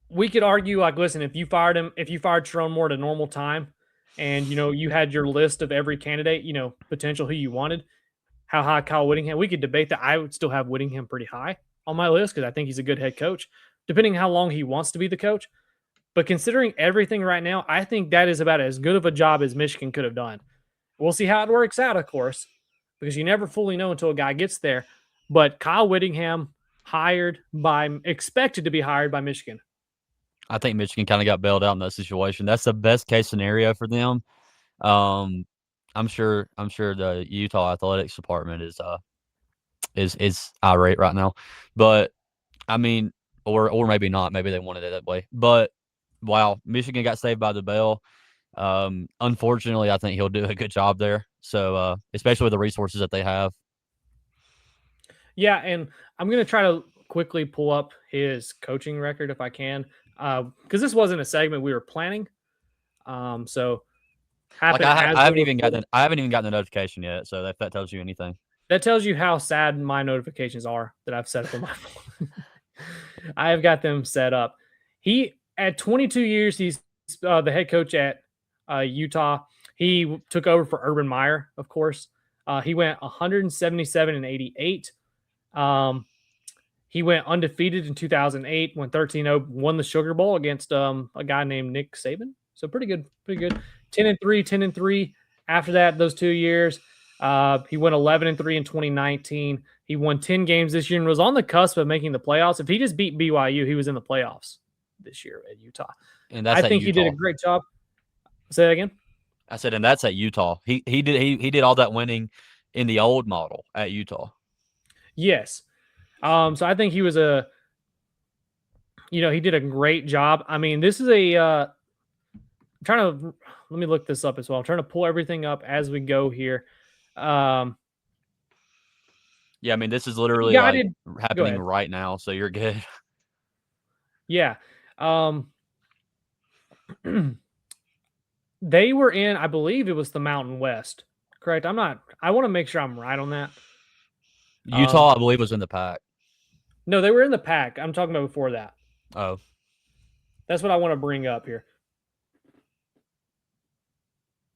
We could argue, like, listen, if you fired Sharon Moore at a normal time, and you had your list of every candidate, potential who you wanted, how high Kyle Whittingham, we could debate that. I would still have Whittingham pretty high on my list because I think he's a good head coach, depending on how long he wants to be the coach. But considering everything right now, I think that is about as good of a job as Michigan could have done. We'll see how it works out, of course, because you never fully know until a guy gets there. But Kyle Whittingham expected to be hired by Michigan. I think Michigan kind of got bailed out in that situation. That's the best case scenario for them. I'm sure the Utah athletics department is irate right now, but I mean, or maybe not. Maybe they wanted it that way. But wow, Michigan got saved by the bell. Unfortunately, I think he'll do a good job there. So, especially with the resources that they have. Yeah, and I'm going to try to quickly pull up his coaching record if I can, because this wasn't a segment we were planning. So, I haven't even gotten the notification yet. So if that tells you anything, that tells you how sad my notifications are that I've set up on my phone. I have got them set up. He at 22 years, he's the head coach at Utah. He took over for Urban Meyer, of course. He went 177-88. He went undefeated in 2008, went 13-0, won the Sugar Bowl against a guy named Nick Saban. So pretty good. 10-3 after that, those 2 years. He went 11-3 in 2019. He won 10 games this year and was on the cusp of making the playoffs. If he just beat BYU, he was in the playoffs this year at Utah. And I think he did a great job. Say that again. I said, and that's at Utah. He did all that winning in the old model at Utah. Yes. So I think he was he did a great job. I mean, this is let me look this up as well. I'm trying to pull everything up as we go here. Yeah, I mean, this is literally happening right now, so you're good. Yeah. They were in, I believe it was the Mountain West, correct? I want to make sure I'm right on that. Utah, I believe, was in the pack. No, they were in the pack. I'm talking about before that. Oh. That's what I want to bring up here.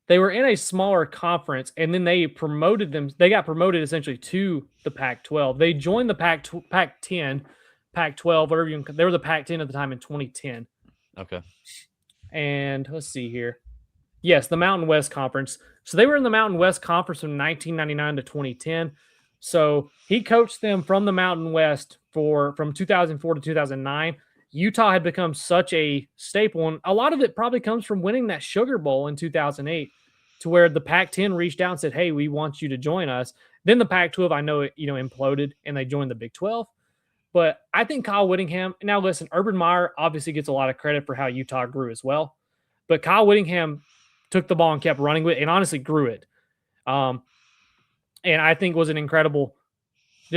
They were in a smaller conference, and then they promoted them. They got promoted essentially to the Pac-12. They joined the Pac-10, Pac-12, whatever you can. They were the Pac-10 at the time in 2010. Okay. And let's see here. Yes, the Mountain West Conference. So they were in the Mountain West Conference from 1999 to 2010. So he coached them from the Mountain West from 2004 to 2009. Utah had become such a staple, and a lot of it probably comes from winning that Sugar Bowl in 2008, to where the Pac-10 reached out and said, "Hey, we want you to join us." Then the Pac-12, I know it, imploded, and they joined the Big 12. But I think Kyle Whittingham. Now, listen, Urban Meyer obviously gets a lot of credit for how Utah grew as well, but Kyle Whittingham took the ball and kept running with it, and honestly grew it. And I think did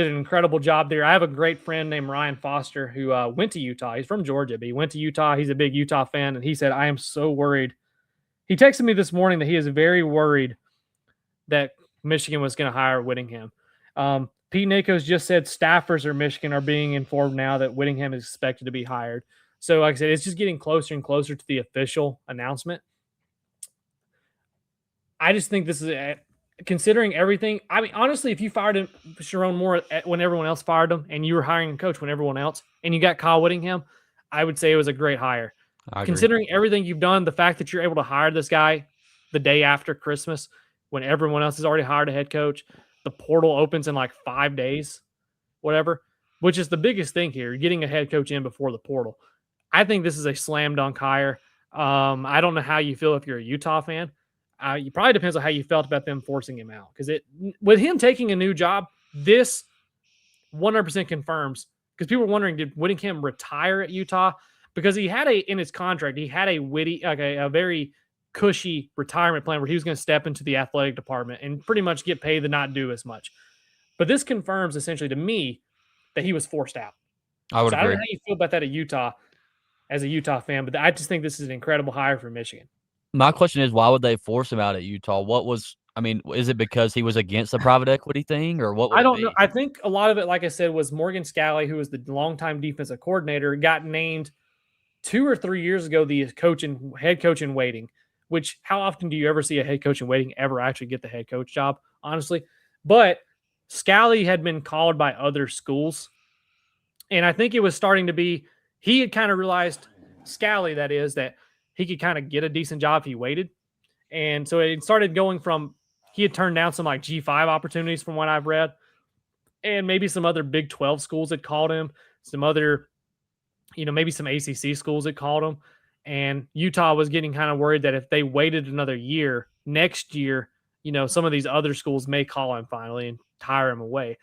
an incredible job there. I have a great friend named Ryan Foster who went to Utah. He's from Georgia, but he went to Utah. He's a big Utah fan, and he said, "I am so worried." He texted me this morning that he is very worried that Michigan was going to hire Whittingham. Pete Nakos just said staffers at Michigan are being informed now that Whittingham is expected to be hired. So, like I said, it's just getting closer and closer to the official announcement. I just think this is considering everything. I mean, honestly, if you fired him, Sharon Moore when everyone else fired him, and you were hiring a coach when everyone else, and you got Kyle Whittingham, I would say it was a great hire. I agree. Considering everything you've done, the fact that you're able to hire this guy the day after Christmas, when everyone else has already hired a head coach, the portal opens in like 5 days, whatever, which is the biggest thing here, getting a head coach in before the portal. I think this is a slam dunk hire. I don't know how you feel if you're a Utah fan. It probably depends on how you felt about them forcing him out. Because with him taking a new job, this 100% confirms. Because people were wondering, did Whittingham retire at Utah? Because he had in his contract, he had a very cushy retirement plan where he was going to step into the athletic department and pretty much get paid to not do as much. But this confirms essentially to me that he was forced out. I would So agree. I don't know how you feel about that at Utah as a Utah fan, but I just think this is an incredible hire for Michigan. My question is, why would they force him out at Utah? Is it because he was against the private equity thing, or what would I it don't be? know. I think a lot of it, like I said, was Morgan Scalley, who was the longtime defensive coordinator, got named 2 or 3 years ago the head coach in waiting. Which, how often do you ever see a head coach in waiting ever actually get the head coach job? Honestly, but Scalley had been called by other schools, and I think it was starting to be. He had kind of realized, Scalley, that is, that he could kind of get a decent job if he waited. And so it started going from, he had turned down some like G5 opportunities from what I've read. And maybe some other Big 12 schools had called him, some other, maybe some ACC schools had called him. And Utah was getting kind of worried that if they waited another year, next year, some of these other schools may call him finally and hire him away.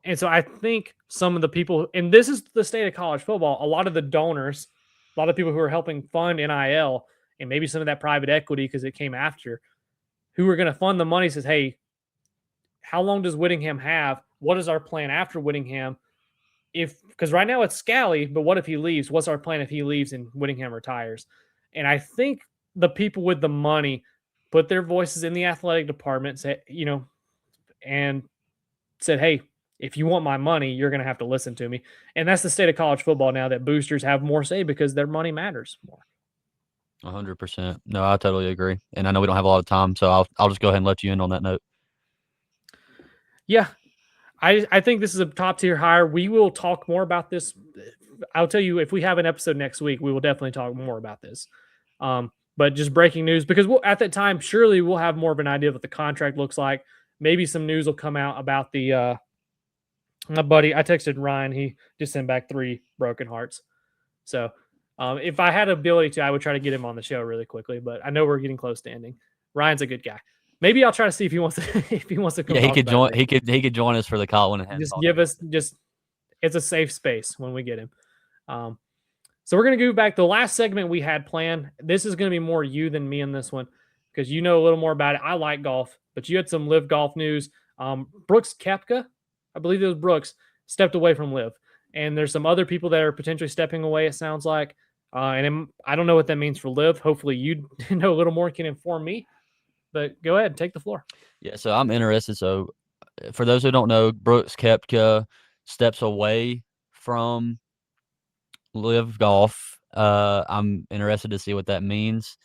And so I think some of the people, and this is the state of college football, a lot of the donors, a lot of people who are helping fund NIL, and maybe some of that private equity because it came after, who are going to fund the money says, hey, how long does Whittingham have? What is our plan after Whittingham? Because right now it's Scalley, but what if he leaves? What's our plan if he leaves and Whittingham retires? And I think the people with the money put their voices in the athletic department, and said, hey, if you want my money, you're going to have to listen to me. And that's the state of college football now, that boosters have more say because their money matters more. 100%. No, I totally agree. And I know we don't have a lot of time, so I'll just go ahead and let you in on that note. Yeah, I think this is a top tier hire. We will talk more about this. I'll tell you, if we have an episode next week, we will definitely talk more about this. But just breaking news, because at that time, surely we'll have more of an idea of what the contract looks like. Maybe some news will come out about the my buddy. I texted Ryan. He just sent back 3 broken hearts. So if I had ability to, I would try to get him on the show really quickly. But I know we're getting close to ending. Ryan's a good guy. Maybe I'll try to see if he wants to. If he wants to come. Yeah, he could join. He could join us for the Colin and just give us It's a safe space when we get him. So we're gonna go back. The last segment we had planned. This is gonna be more you than me in this one because you know a little more about it. I like golf, but you had some LIV Golf news. Brooks Koepka, I believe it was Brooks, stepped away from LIV, and there's some other people that are potentially stepping away. It sounds like, and I don't know what that means for LIV. Hopefully, you know a little more, can inform me. But go ahead, take the floor. Yeah, so I'm interested. So for those who don't know, Brooks Koepka steps away from LIV Golf. I'm interested to see what that means.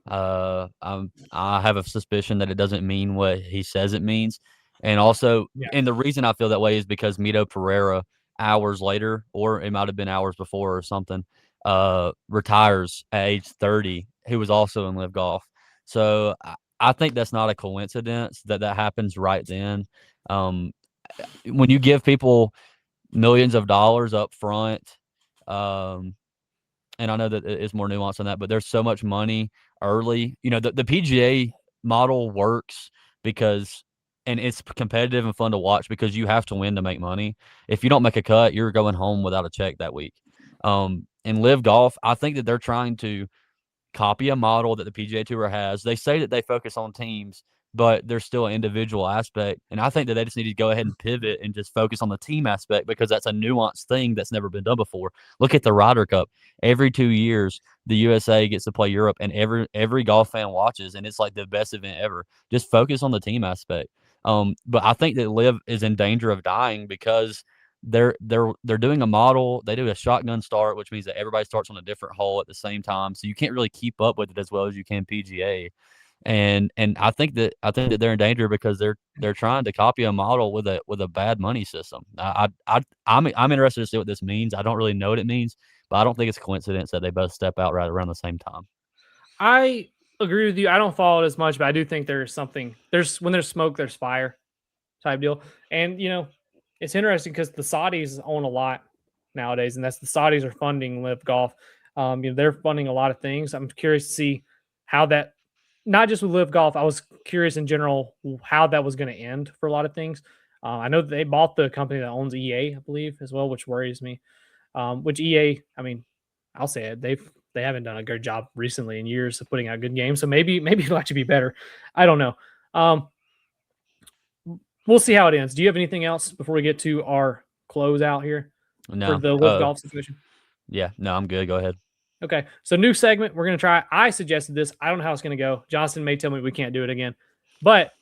I have a suspicion that it doesn't mean what he says it means. And also, and the reason I feel that way is because Mito Pereira, hours later, or it might have been hours before or something, retires at age 30, who was also in LIV Golf. So I think that's not a coincidence that happens right then. When you give people millions of dollars up front, and I know that it's more nuanced than that, but there's so much money early. The PGA model works because, and it's competitive and fun to watch because you have to win to make money. If you don't make a cut, you're going home without a check that week. In LIV Golf, I think that they're trying to copy a model that the PGA Tour has. They say that they focus on teams, but there's still an individual aspect. And I think that they just need to go ahead and pivot and just focus on the team aspect because that's a nuanced thing that's never been done before. Look at the Ryder Cup. Every 2 years, the USA gets to play Europe, and every golf fan watches, and it's like the best event ever. Just focus on the team aspect. But I think that LIV is in danger of dying because they're doing a model. They do a shotgun start, which means that everybody starts on a different hole at the same time, so you can't really keep up with it as well as you can PGA. And I think that they're in danger because they're trying to copy a model with a bad money system. I'm interested to see what this means. I don't really know what it means, but I don't think it's a coincidence that they both step out right around the same time. I agree with you. I don't follow it as much, but I do think there's something. When there's smoke, there's fire type deal. And it's interesting because the Saudis own a lot nowadays, and that's the Saudis are funding LIV Golf. They're funding a lot of things. I'm curious to see how that, not just with LIV Golf. I was curious in general how that was going to end for a lot of things. I know that they bought the company that owns EA, I believe, as well, which worries me. Which EA, I mean, I'll say it, they haven't done a good job recently in years of putting out good games. So maybe it'll actually be better. I don't know. We'll see how it ends. Do you have anything else before we get to our closeout here for the LIV Golf situation? Yeah, no, I'm good. Go ahead. Okay, so new segment. We're going to try. I suggested this. I don't know how it's going to go. Johnston may tell me we can't do it again. But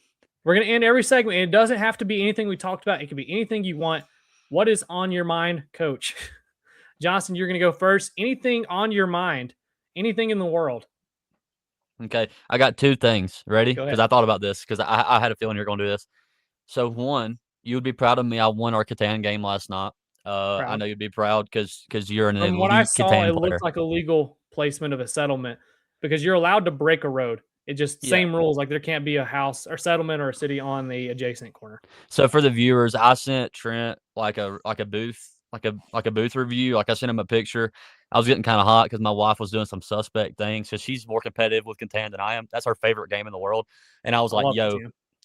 we're going to end every segment. And it doesn't have to be anything we talked about. It can be anything you want. What is on your mind, Coach? Johnston, you're going to go first. Anything on your mind? Anything in the world? Okay, I got two things. Ready? Go ahead. Because I thought about this because I had a feeling you're going to do this. So one, you would be proud of me. I won our Catan game last night. I know you'd be proud because you're an From what I elite saw, Catan it player. looked like a legal placement of a settlement because you're allowed to break a road. It just same rules. Like there can't be a house or settlement or a city on the adjacent corner. So for the viewers, I sent Trent like a booth review. Like I sent him a picture. I was getting kind of hot because my wife was doing some suspect things because she's more competitive with Catan than I am. That's her favorite game in the world. And I was like, yo,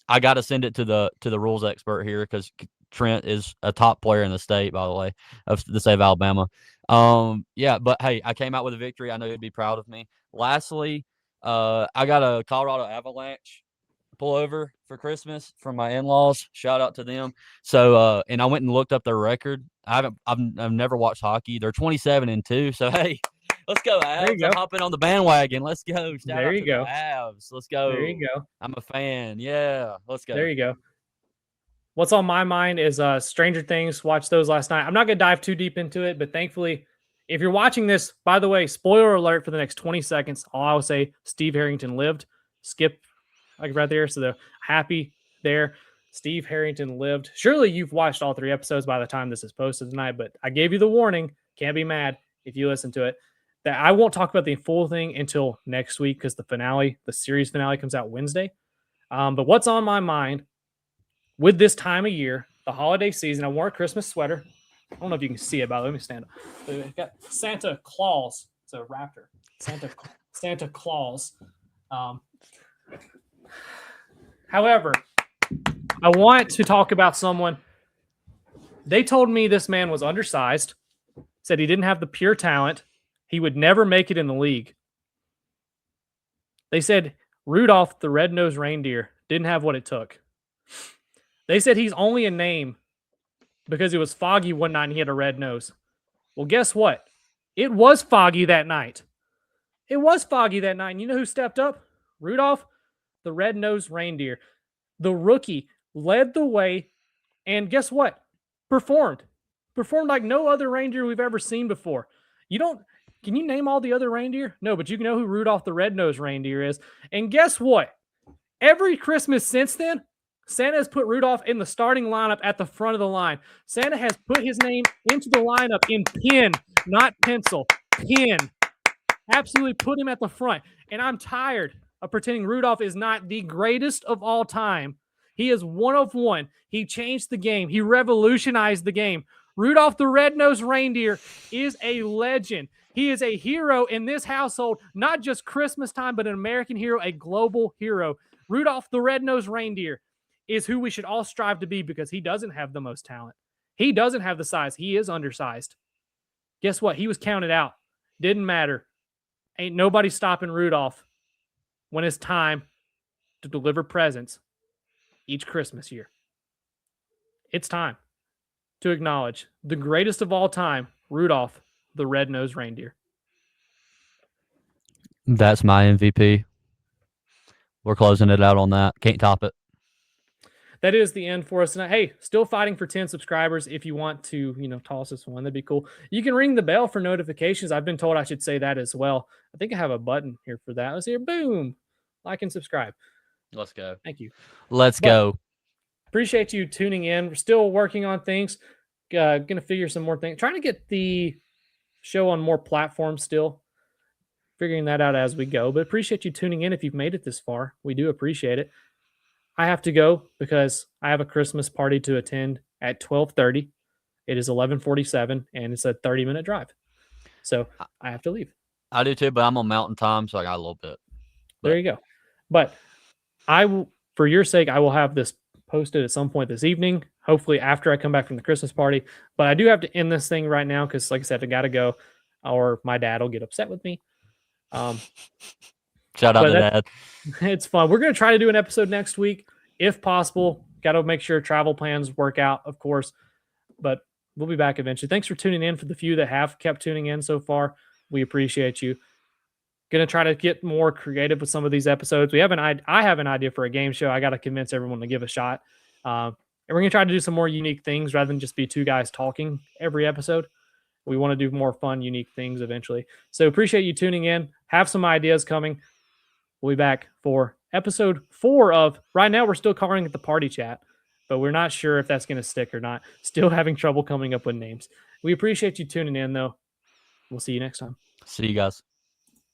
I got to send it to the rules expert here because Trent is a top player in the state, by the way, of the state of Alabama. Yeah, but hey, I came out with a victory. I know you'd be proud of me. Lastly, I got a Colorado Avalanche pullover for Christmas from my in-laws. Shout out to them. So, and I went and looked up their record. I've never watched hockey. They're 27-2. So hey, let's go Avs. I'm hopping on the bandwagon. Let's go. Shout out to the Avs. Let's go. There you go. I'm a fan. Yeah, let's go. There you go. What's on my mind is Stranger Things. Watched those last night. I'm not going to dive too deep into it, but thankfully, if you're watching this, by the way, spoiler alert for the next 20 seconds, all I will say, Steve Harrington lived. Skip like right there. So they're happy there. Steve Harrington lived. Surely you've watched all 3 episodes by the time this is posted tonight, but I gave you the warning. Can't be mad if you listen to it. That I won't talk about the full thing until next week because the series finale comes out Wednesday. But what's on my mind with this time of year, the holiday season, I wore a Christmas sweater. I don't know if you can see it, but let me stand up. We've got Santa Claus. It's a raptor. Santa Claus. However, I want to talk about someone. They told me this man was undersized, said he didn't have the pure talent. He would never make it in the league. They said Rudolph the red-nosed reindeer didn't have what it took. They said he's only a name because it was foggy one night and he had a red nose. Well, guess what? It was foggy that night. It was foggy that night. And you know who stepped up? Rudolph the red-nosed reindeer. The rookie led the way, and guess what? Performed like no other reindeer we've ever seen before. Can you name all the other reindeer? No, but you know who Rudolph the red-nosed reindeer is. And guess what? Every Christmas since then, Santa has put Rudolph in the starting lineup at the front of the line. Santa has put his name into the lineup in pen, not pencil. Pen. Absolutely put him at the front. And I'm tired of pretending Rudolph is not the greatest of all time. He is one of one. He changed the game. He revolutionized the game. Rudolph the red-nosed reindeer is a legend. He is a hero in this household, not just Christmas time, but an American hero, a global hero. Rudolph the red-nosed reindeer is who we should all strive to be because he doesn't have the most talent. He doesn't have the size. He is undersized. Guess what? He was counted out. Didn't matter. Ain't nobody stopping Rudolph when it's time to deliver presents each Christmas year. It's time to acknowledge the greatest of all time, Rudolph the red-nosed reindeer. That's my MVP. We're closing it out on that. Can't top it. that is the end for us tonight. Hey, still fighting for 10 subscribers. If you want to, toss us one, that'd be cool. You can ring the bell for notifications. I've been told I should say that as well. I think I have a button here for that. Let's hear, boom, like and subscribe. Let's go. Thank you. Let's go. Appreciate you tuning in. We're still working on things. Gonna figure some more things. Trying to get the show on more platforms still. Figuring that out as we go. But appreciate you tuning in if you've made it this far. We do appreciate it. I have to go because I have a Christmas party to attend at 12:30. It is 11:47 and it's a 30-minute drive. So I have to leave. I do too, but I'm on Mountain Time, so I got a little bit. There you go. But I will, for your sake, I will have this posted at some point this evening, hopefully after I come back from the Christmas party. But I do have to end this thing right now because, like I said, I got to go or my dad will get upset with me. Shout out to Dad. It's fun. We're going to try to do an episode next week if possible. Got to make sure travel plans work out, of course. But we'll be back eventually. Thanks for tuning in. For the few that have kept tuning in so far, we appreciate you. Going to try to get more creative with some of these episodes. I have an idea for a game show. I got to convince everyone to give a shot. And we're going to try to do some more unique things rather than just be two guys talking every episode. We want to do more fun, unique things eventually. So appreciate you tuning in. Have some ideas coming. We'll be back for episode 4 of, right now we're still calling it the Party Chat, but we're not sure if that's going to stick or not. Still having trouble coming up with names. We appreciate you tuning in, though. We'll see you next time. See you guys.